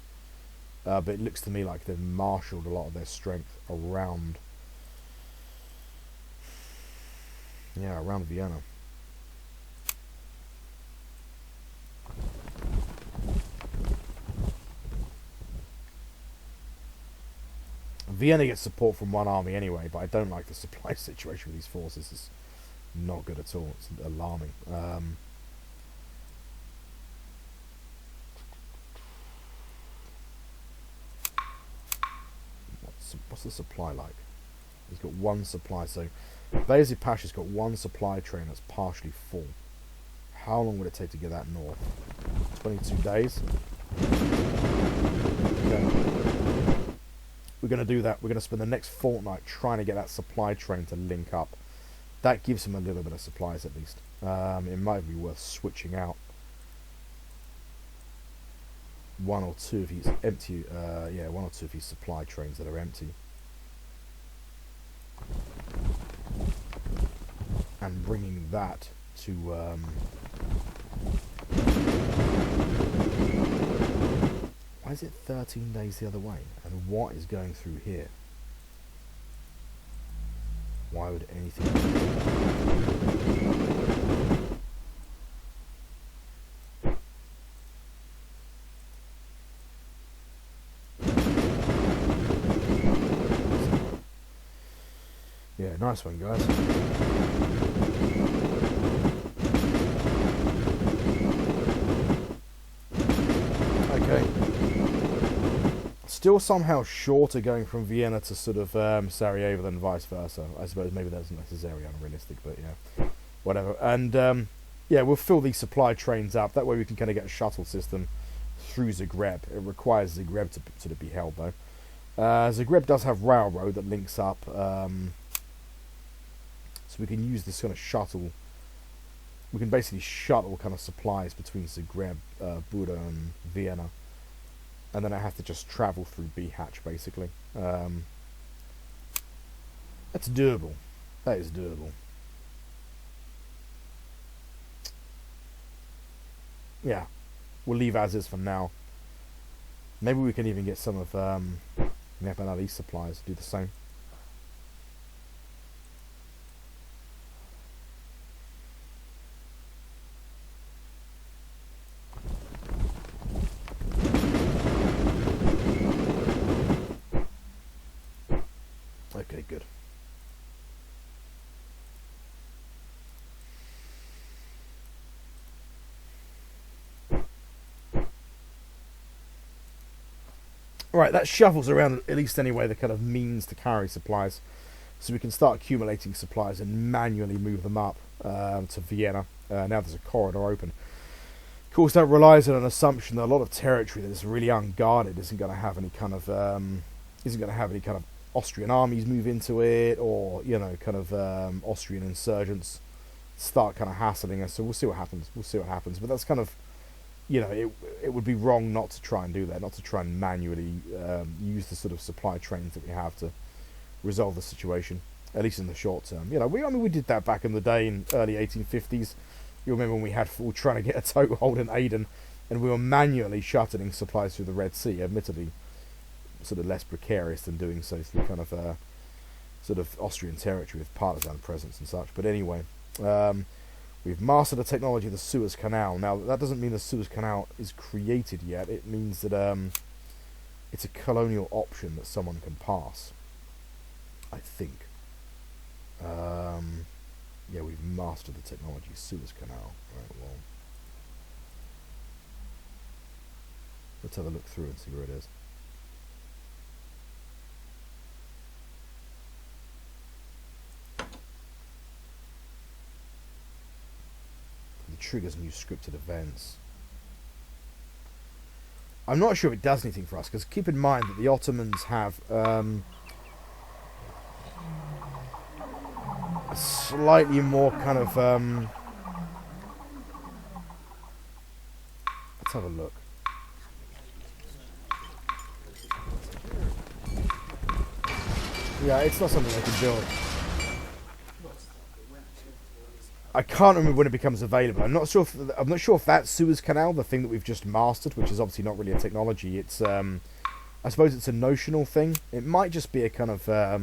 But it looks to me like they've marshalled a lot of their strength around, around Vienna. Vienna gets support from one army anyway, but I don't like the supply situation with these forces. It's not good at all. It's alarming. What's the supply like? He's got one supply, so Bayezid Pasha's got one supply train that's partially full. How long would it take to get that north? 22 days? Okay. We're going to do that. We're going to spend the next fortnight trying to get that supply train to link up. That gives him a little bit of supplies at least. It might be worth switching out one or two of his empty, one or two of his supply trains that are empty, and bringing that to why is it 13 days the other way, and what is going through here? Why would anything yeah, nice one, guys. Okay. Still somehow shorter going from Vienna to sort of Sarajevo than vice versa. I suppose maybe that's necessarily unrealistic, but yeah, whatever. And we'll fill these supply trains up. That way we can kind of get a shuttle system through Zagreb. It requires Zagreb to sort of be held, though. Zagreb does have railroad that links up, so we can use this kind of shuttle. We can basically shuttle kind of supplies between Zagreb, Buda, and Vienna, and then I have to just travel through Bihać, basically. That's doable. That is doable. Yeah, we'll leave as is for now. Maybe we can even get some of Nepal supplies to do the same. Okay, good. Right, that shuffles around, at least anyway, the kind of means to carry supplies. So we can start accumulating supplies and manually move them up to Vienna. Now there's a corridor open. Of course, that relies on an assumption that a lot of territory that is really unguarded isn't going to have any kind of Austrian armies move into it, or Austrian insurgents start kind of hassling us. So we'll see what happens. But that's kind of, it would be wrong not to try and do that, not to try and manually use the sort of supply trains that we have to resolve the situation, at least in the short term. We did that back in the day in early 1850s. You remember when we were trying to get a toehold in Aden, and we were manually shuttling supplies through the Red Sea, admittedly sort of less precarious than doing so through kind of sort of Austrian territory with partisan presence and such. But anyway, we've mastered the technology of the Suez Canal. Now, that doesn't mean the Suez Canal is created yet. It means that it's a colonial option that someone can pass, I think. We've mastered the technology of Suez Canal. Right, well, let's have a look through and see where it is. Triggers new scripted events. I'm not sure if it does anything for us, because keep in mind that the Ottomans have a slightly more kind of... let's have a look. Yeah, it's not something I can build. I can't remember when it becomes available. I'm not sure if that Suez Canal, the thing that we've just mastered, which is obviously not really a technology. It's I suppose it's a notional thing. It might just be a kind of a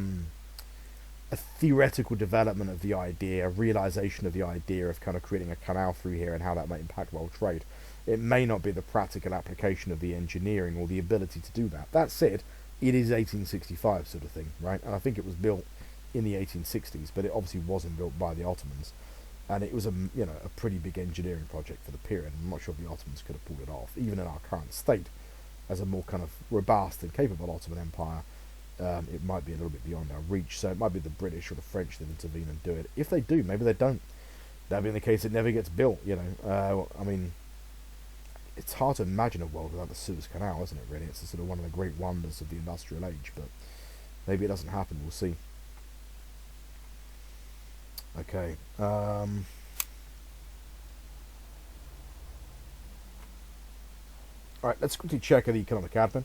theoretical development of the idea, a realization of the idea of kind of creating a canal through here and how that might impact world trade. It may not be the practical application of the engineering or the ability to do that. That said, it is 1865 sort of thing, right? And I think it was built in the 1860s, but it obviously wasn't built by the Ottomans. And it was a pretty big engineering project for the period. I'm not sure if the Ottomans could have pulled it off, even in our current state, as a more kind of robust and capable Ottoman Empire. It might be a little bit beyond our reach, so it might be the British or the French that intervene and do it. If they do, maybe they don't. That being the case, it never gets built. I mean, it's hard to imagine a world without the Suez Canal, isn't it? Really, it's sort of one of the great wonders of the industrial age. But maybe it doesn't happen. We'll see. Okay. Alright, let's quickly check the economic admin.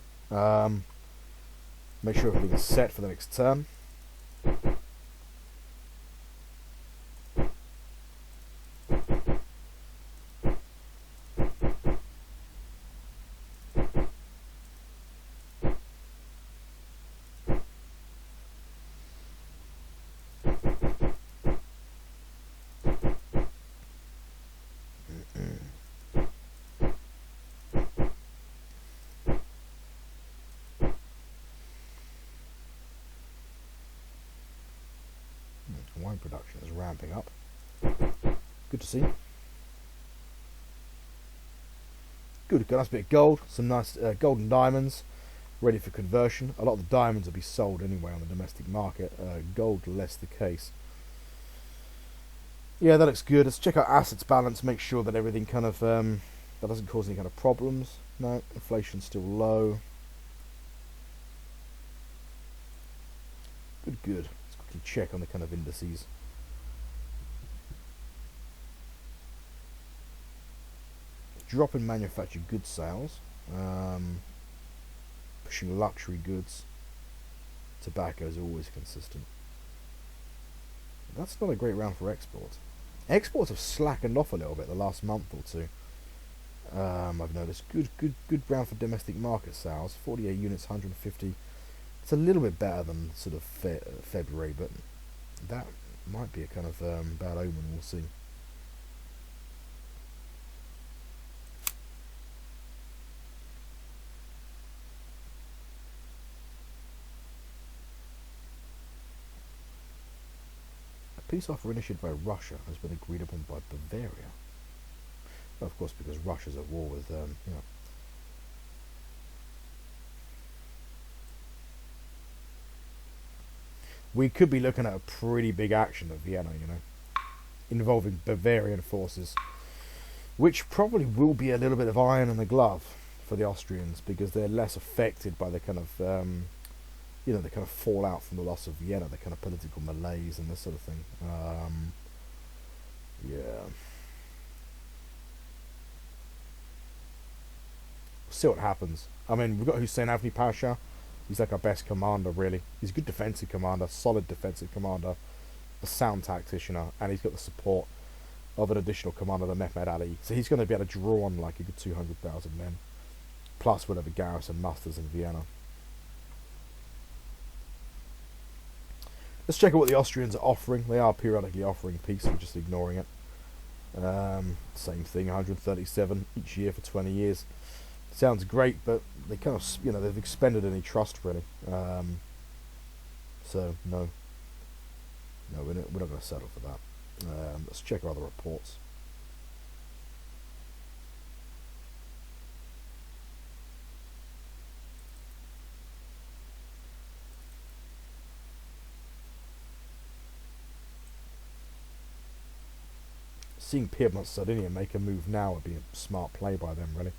Make sure everything is set for the next turn. Wine production is ramping up. Good to see. Good, got a nice bit of gold, some nice gold and diamonds, ready for conversion. A lot of the diamonds will be sold anyway on the domestic market. Gold less the case. Yeah, that looks good. Let's check our assets balance, make sure that everything kind of that doesn't cause any kind of problems. No, inflation's still low. Good. Check on the kind of indices. Drop in manufactured goods sales, pushing luxury goods. Tobacco is always consistent. That's not a great round for exports. Exports have slackened off a little bit the last month or two. I've noticed good round for domestic market sales. 48 units, 150. It's a little bit better than sort of February, but that might be a kind of bad omen. We'll see. A peace offer initiated by Russia has been agreed upon by Bavaria. Well, of course, because Russia's at war with, We could be looking at a pretty big action at Vienna, involving Bavarian forces, which probably will be a little bit of iron in the glove for the Austrians, because they're less affected by the kind of, the kind of fallout from the loss of Vienna, the kind of political malaise and this sort of thing. Yeah. We'll see what happens. I mean, we've got Hussein Avni Pasha. He's like our best commander, really. He's a good defensive commander, solid defensive commander, a sound tactician, and he's got the support of an additional commander, the Mehmed Ali. So he's going to be able to draw on like a good 200,000 men, plus whatever garrison musters in Vienna. Let's check out what the Austrians are offering. They are periodically offering peace, we're just ignoring it. Same thing, 137 each year for 20 years. Sounds great, but they kind of, they've expended any trust, really. So, no, we're not going to settle for that. Let's check our other reports. Seeing Piedmont Sardinia make a move now would be a smart play by them, really.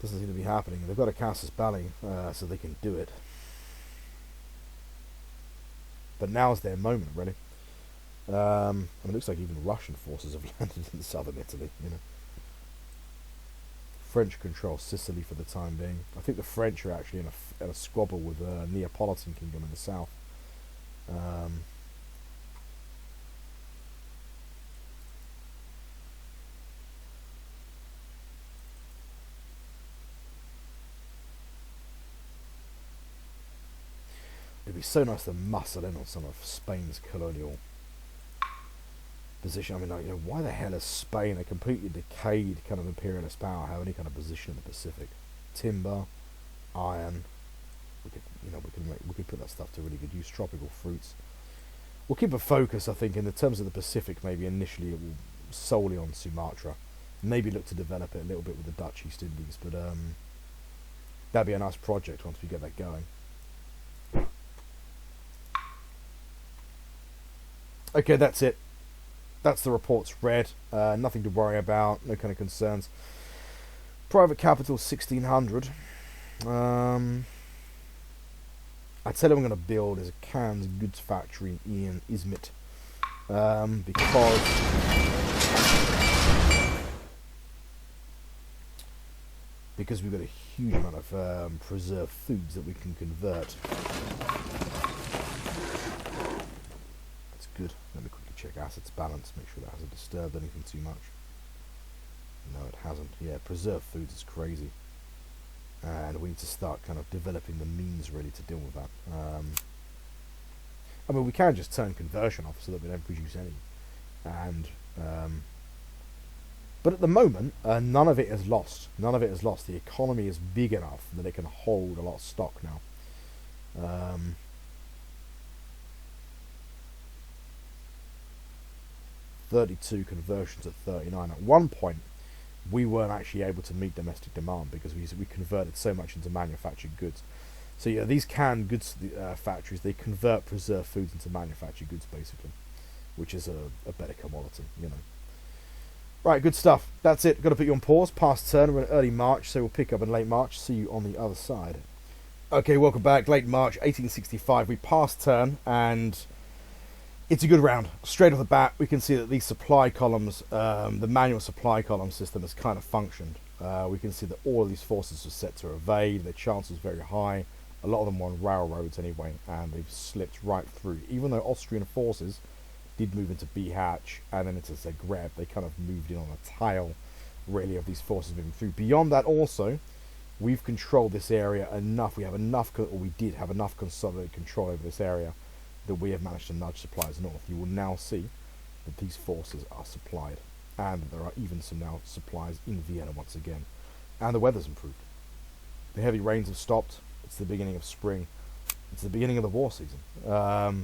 Doesn't seem to be happening. They've got a casus belli, so they can do it. But now's their moment, really. I mean, it looks like even Russian forces have landed in southern Italy, you know. French control Sicily for the time being. I think the French are actually in a squabble with the Neapolitan kingdom in the south. It'd be so nice to muscle in on some of Spain's colonial position. I mean, like, you know, why the hell is Spain, a completely decayed kind of imperialist power, have any kind of position in the Pacific? Timber, iron. We could put that stuff to really good use. Tropical fruits. We'll keep a focus, I think, in the terms of the Pacific. Maybe initially it will solely on Sumatra. Maybe look to develop it a little bit with the Dutch East Indies, but that'd be a nice project once we get that going. Okay, that's it. That's the reports read. Nothing to worry about. No kind of concerns. Private capital 1600. I tell you, I'm going to build is a canned goods factory in Izmit, because we've got a huge amount of preserved foods that we can convert. Good. Let me quickly check assets balance, make sure that hasn't disturbed anything too much. No, it hasn't. Yeah, preserved foods is crazy. And we need to start kind of developing the means really to deal with that. I mean, we can just turn conversion off so that we don't produce any. And but at the moment, none of it is lost. None of it is lost. The economy is big enough that it can hold a lot of stock now. 32 conversions at 39. At one point, we weren't actually able to meet domestic demand because we converted so much into manufactured goods. So yeah, these canned goods factories, they convert preserved foods into manufactured goods basically, which is a better commodity, you know. Right, good stuff. That's it. Got to put you on pause. Past turn. We're in early March, so we'll pick up in late March. See you on the other side. Okay, welcome back. Late March, 1865. We passed turn, and it's a good round. Straight off the bat, we can see that these supply columns, the manual supply column system has kind of functioned. We can see that all of these forces are set to evade. Their chance was very high. A lot of them were on railroads anyway, and they've slipped right through. Even though Austrian forces did move into Bihać and then into Zagreb, they kind of moved in on a tail, really, of these forces moving through. Beyond that, also, we've controlled this area enough. We have enough, or we did have enough consolidated control over this area that we have managed to nudge supplies north. You will now see that these forces are supplied, and there are even some now supplies in Vienna once again, and the weather's improved. The heavy rains have stopped. It's the beginning of spring. It's the beginning of the war season.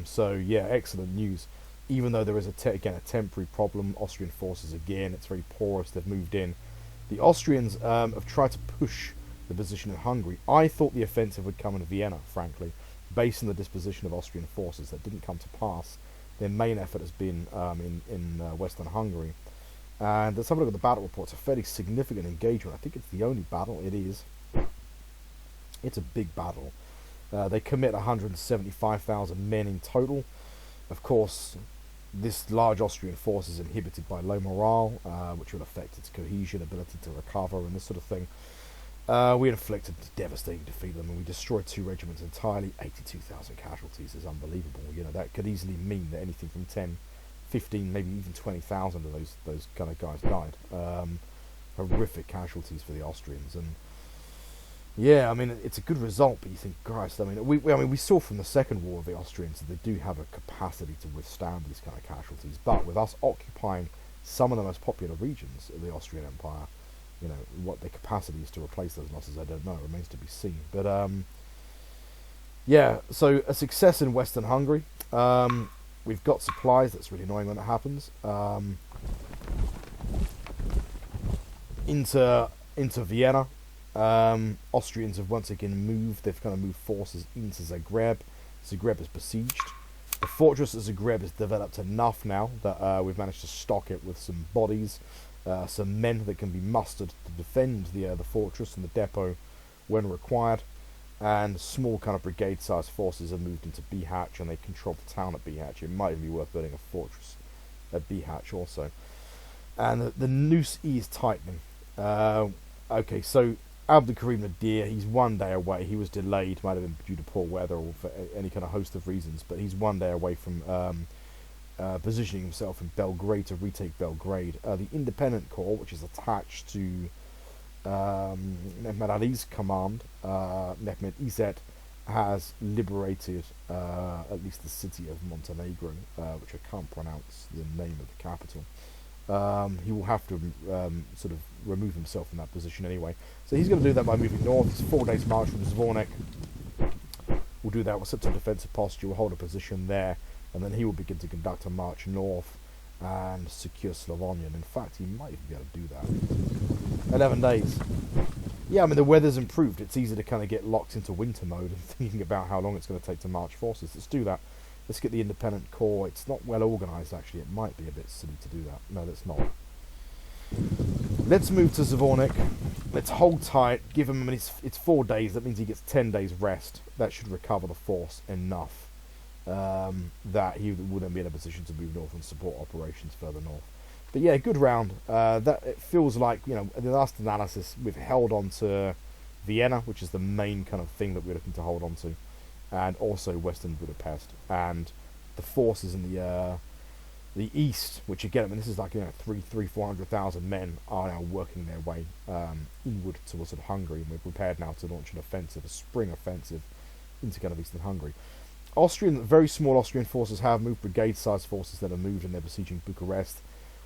So yeah, excellent news. Even though there is again a temporary problem, Austrian forces again, it's very porous. They've moved in. The Austrians have tried to push the position in Hungary. I thought the offensive would come in Vienna, frankly, based on the disposition of Austrian forces. That didn't come to pass. Their main effort has been in Western Hungary. And let's have a look at the battle reports. A fairly significant engagement. I think it's the only battle. It is. It's a big battle. They commit 175,000 men in total. Of course, this large Austrian force is inhibited by low morale, which will affect its cohesion, ability to recover, and this sort of thing. We inflicted devastating defeat on them, and we destroyed 2 regiments entirely. 82,000 casualties is unbelievable. You know, that could easily mean that anything from 10, 15, maybe even 20,000 of those kind of guys died. Horrific casualties for the Austrians, and yeah, I mean, it's a good result, but you think, Christ, I mean, we saw from the Second War of the Austrians that they do have a capacity to withstand these kind of casualties, but with us occupying some of the most popular regions of the Austrian Empire, you know, what their capacity is to replace those losses, I don't know. It remains to be seen. But, yeah, so a success in Western Hungary. We've got supplies. That's really annoying when that happens. Into Vienna. Austrians have once again moved. They've kind of moved forces into Zagreb. Zagreb is besieged. The fortress of Zagreb has developed enough now that we've managed to stock it with some bodies some men that can be mustered to defend the fortress and the depot when required, and small kind of brigade-sized forces are moved into Bihac, and they control the town at Bihac. It might even be worth building a fortress at Bihac also. And the noose is tightening. Okay, so Abdulkarim Nadir, he's 1 day away. He was delayed, might have been due to poor weather or for any kind of host of reasons, but he's 1 day away from positioning himself in Belgrade to retake Belgrade. The Independent Corps, which is attached to Mehmed Ali's command, Mehmed Izzet, has liberated at least the city of Montenegro, which I can't pronounce the name of the capital. He will have to sort of remove himself from that position anyway. So he's going to do that by moving north. It's 4 days march from Zvornik. We'll do that. We'll set to defensive posture. We'll hold a position there, and then he will begin to conduct a march north and secure Slavonian. In fact, he might even be able to do that. 11 days. Yeah, I mean, the weather's improved. It's easy to kind of get locked into winter mode and thinking about how long it's going to take to march forces. Let's do that. Let's get the Independent Corps. It's not well organised, actually. It might be a bit silly to do that. No, that's not. Let's move to Zvornik. Let's hold tight. Give him, I mean, it's 4 days. That means he gets 10 days rest. That should recover the force enough that he will then be in a position to move north and support operations further north. But yeah, good round. That it feels like, you know, the last analysis, we've held on to Vienna, which is the main kind of thing that we're looking to hold on to, and also Western Budapest, and the forces in the east, which again, I mean, this is like, you know, 400,000 men are now working their way inward towards sort of Hungary, and we're prepared now to launch an offensive, a spring offensive into kind of eastern Hungary. Very small Austrian forces have moved, brigade-sized forces that have moved, and they're besieging Bucharest.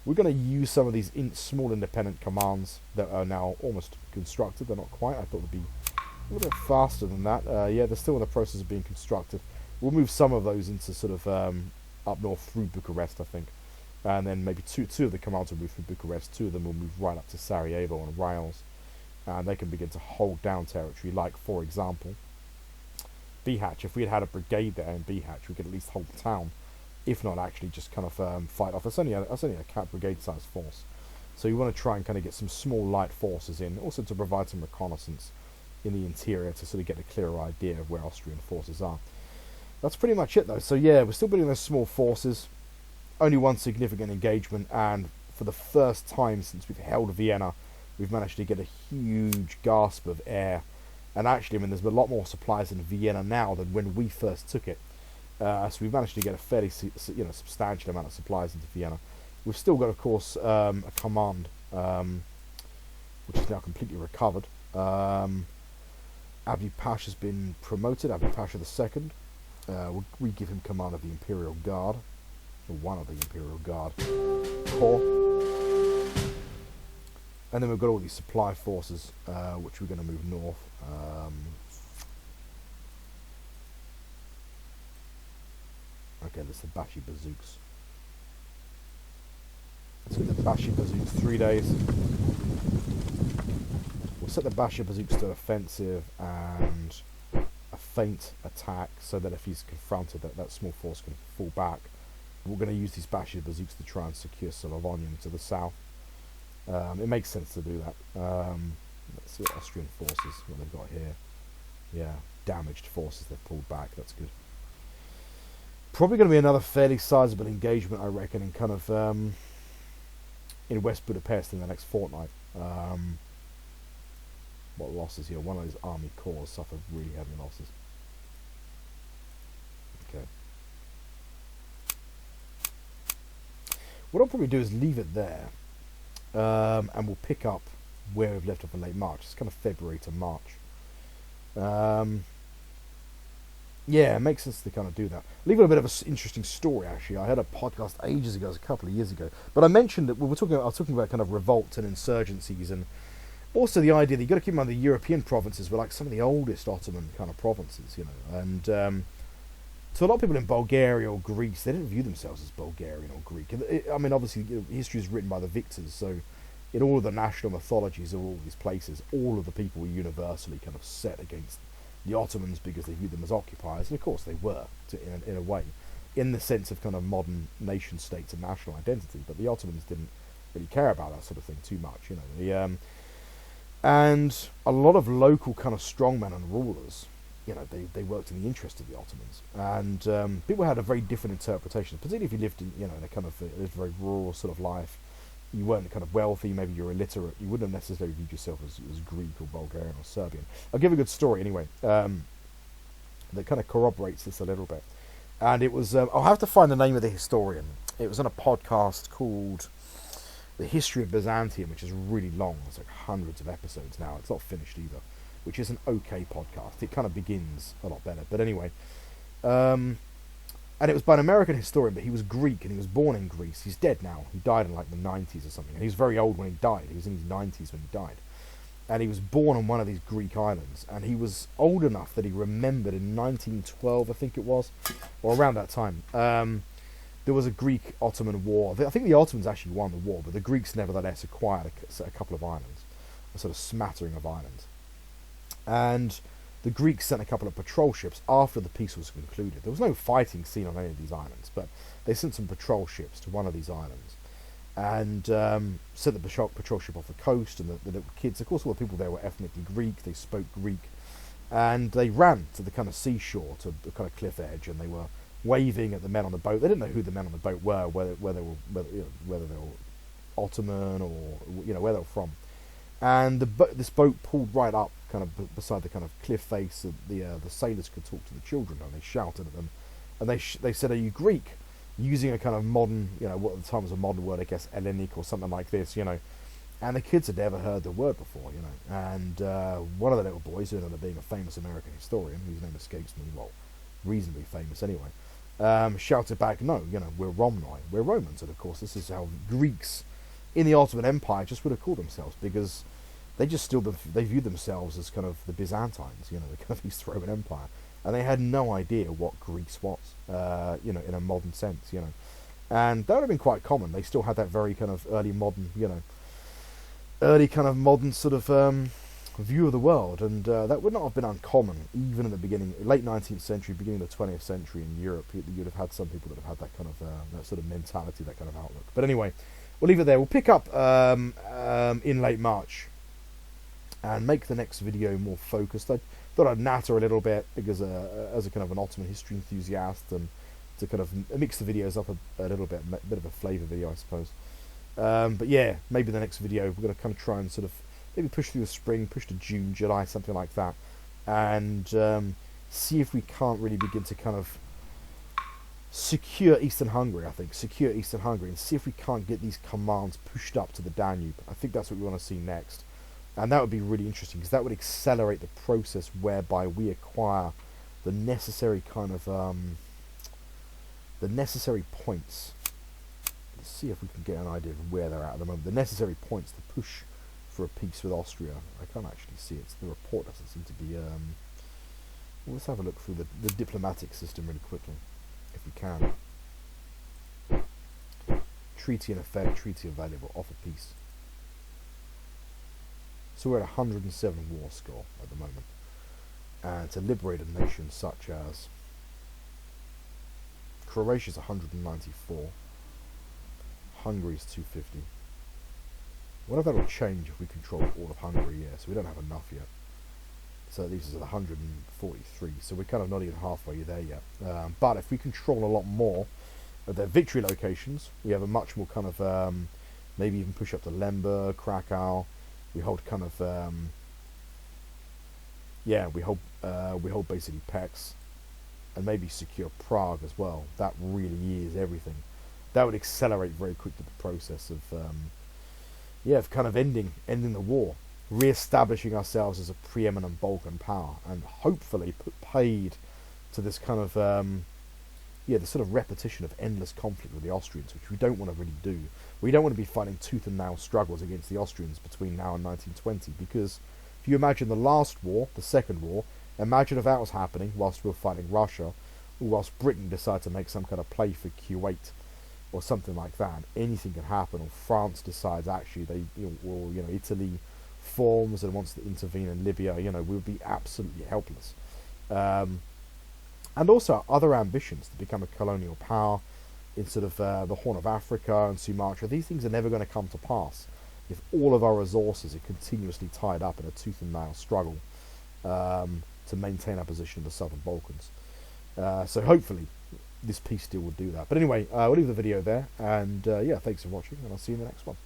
We're going to use some of these small independent commands that are now almost constructed. They're not quite. I thought they'd be a little bit faster than that. Yeah, they're still in the process of being constructed. We'll move some of those into sort of up north through Bucharest, I think. And then maybe two of the commands will move through Bucharest. 2 of them will move right up to Sarajevo on rails. And they can begin to hold down territory, like, for example, Bihac. If we had a brigade there in Bihac, we could at least hold the town. If not, actually just kind of fight off. It's only a brigade-sized force. So you want to try and kind of get some small light forces in, also to provide some reconnaissance in the interior to sort of get a clearer idea of where Austrian forces are. That's pretty much it, though. So yeah, we're still building those small forces. Only one significant engagement, and for the first time since we've held Vienna, we've managed to get a huge gasp of air. And actually, I mean, there's a lot more supplies in Vienna now than when we first took it. So we've managed to get a fairly, substantial amount of supplies into Vienna. We've still got, of course, a command, which is now completely recovered. Abdi Pasha's been promoted, Abdi Pasha II. We give him command of the Imperial Guard, or one of the Imperial Guard Corps. And then we've got all these supply forces, which we're going to move north. Okay, that's the Bashi Bazooks. Let's get the Bashi Bazooks 3 days. We'll set the Bashi Bazooks to offensive and a feint attack, so that if he's confronted, that small force can fall back. We're going to use these Bashi Bazooks to try and secure Slavonian to the south. It makes sense to do that. Let's see what Austrian forces, what they've got here. Yeah, damaged forces, they've pulled back, that's good. Probably going to be another fairly sizable engagement, I reckon, in kind of in West Budapest in the next fortnight. What losses here? One of those army corps suffered really heavy losses. Okay. What I'll probably do is leave it there, and we'll pick up where we've left off in late March. It's kind of February to March. Yeah, it makes sense to kind of do that. Leave it a bit of an interesting story, actually. I had a podcast ages ago, a couple of years ago, but I mentioned that I was talking about kind of revolts and insurgencies, and also the idea that you've got to keep in mind the European provinces were like some of the oldest Ottoman kind of provinces, you know, and to a lot of people in Bulgaria or Greece, they didn't view themselves as Bulgarian or Greek. I mean, obviously, history is written by the victors, so in all of the national mythologies of all these places, all of the people were universally kind of set against the Ottomans because they viewed them as occupiers, and of course they were, in a way, in the sense of kind of modern nation states and national identity, but the Ottomans didn't really care about that sort of thing too much, you know. And a lot of local kind of strongmen and rulers, you know, they worked in the interest of the Ottomans, and people had a very different interpretation, particularly if you lived in, you know, in a kind of a very rural sort of life. You weren't kind of wealthy, maybe you're illiterate, you wouldn't have necessarily viewed yourself as Greek or Bulgarian or Serbian. I'll give a good story anyway, that kind of corroborates this a little bit. And it was, I'll have to find the name of the historian. It was on a podcast called The History of Byzantium, which is really long. It's like hundreds of episodes now. It's not finished either, which is an okay podcast. It kind of begins a lot better. But anyway, and it was by an American historian, but he was Greek, and he was born in Greece. He's dead now. He died in like the 90s or something. And he was very old when he died. He was in his 90s when he died. And he was born on one of these Greek islands. And he was old enough that he remembered in 1912, I think it was, or around that time, there was a Greek-Ottoman war. I think the Ottomans actually won the war, but the Greeks nevertheless acquired a couple of islands, a sort of smattering of islands. And the Greeks sent a couple of patrol ships after the peace was concluded. There was no fighting seen on any of these islands, but they sent some patrol ships to one of these islands, and sent the patrol ship off the coast, and the little kids, of course all the people there were ethnically Greek, they spoke Greek, and they ran to the kind of seashore, to the kind of cliff edge, and they were waving at the men on the boat. They didn't know who the men on the boat were, whether they were Ottoman or, you know, where they were from. And this boat pulled right up, kind of beside the kind of cliff face. The sailors could talk to the children, and they shouted at them, and they said, "Are you Greek?" Using a kind of modern, you know, what at the time was a modern word, I guess, Hellenic or something like this, you know. And the kids had never heard the word before, you know. And one of the little boys, who ended up being a famous American historian, whose name escapes me, well, reasonably famous anyway, shouted back, "No, you know, we're Romnoi, we're Romans." And of course, this is how Greeks in the Ottoman Empire just would have called themselves, because they viewed themselves as kind of the Byzantines, you know, the kind of East Roman Empire, and they had no idea what Greece was, you know, in a modern sense, you know. And that would have been quite common. They still had that very kind of early kind of modern sort of view of the world, and that would not have been uncommon even in the beginning, late 19th century, beginning of the 20th century in Europe. You'd have had some people that have had that kind of that sort of mentality, that kind of outlook. But anyway, we'll leave it there. We'll pick up in late March and make the next video more focused. I thought I'd natter a little bit, because as a kind of an Ottoman history enthusiast, and to kind of mix the videos up a little bit, a bit of a flavour video, I suppose. But yeah, maybe the next video we're going to kind of try and sort of maybe push through the spring, push to June, July, something like that, and see if we can't really begin to kind of secure Eastern Hungary, and see if we can't get these commands pushed up to the Danube. I think that's what we want to see next. And that would be really interesting, because that would accelerate the process whereby we acquire the necessary kind of the necessary points. Let's see if we can get an idea of where they're at the moment. The necessary points to push for a peace with Austria. I can't actually see it. The report doesn't seem to be. Well, let's have a look through the diplomatic system really quickly, if we can. Treaty in effect, treaty available, offer peace. So we're at 107 war score at the moment, and to liberate a nation such as Croatia's 194, Hungary's 250. What if that will change if we control all of Hungary? Yeah, so we don't have enough yet. So this is at 143. So we're kind of not even halfway there yet. But if we control a lot more of their victory locations, we have a much more kind of maybe even push up to Lemberg, Krakow. We hold kind of we hold basically Pécs, and maybe secure Prague as well. That really is everything. That would accelerate very quickly the process of of kind of ending the war, re-establishing ourselves as a preeminent Balkan power, and hopefully put paid to this kind of the sort of repetition of endless conflict with the Austrians, which we don't want to really do. We don't want to be fighting tooth and nail struggles against the Austrians between now and 1920, because if you imagine the last war, the Second War, imagine if that was happening whilst we were fighting Russia, or whilst Britain decided to make some kind of play for Kuwait or something like that. Anything can happen. Or France decides actually Italy forms and wants to intervene in Libya. We would be absolutely helpless. And also other ambitions to become a colonial power, in sort of the Horn of Africa and Sumatra. These things are never going to come to pass if all of our resources are continuously tied up in a tooth and nail struggle to maintain our position in the Southern Balkans. So hopefully this peace deal will do that. But anyway, we'll leave the video there, and yeah, thanks for watching, and I'll see you in the next one.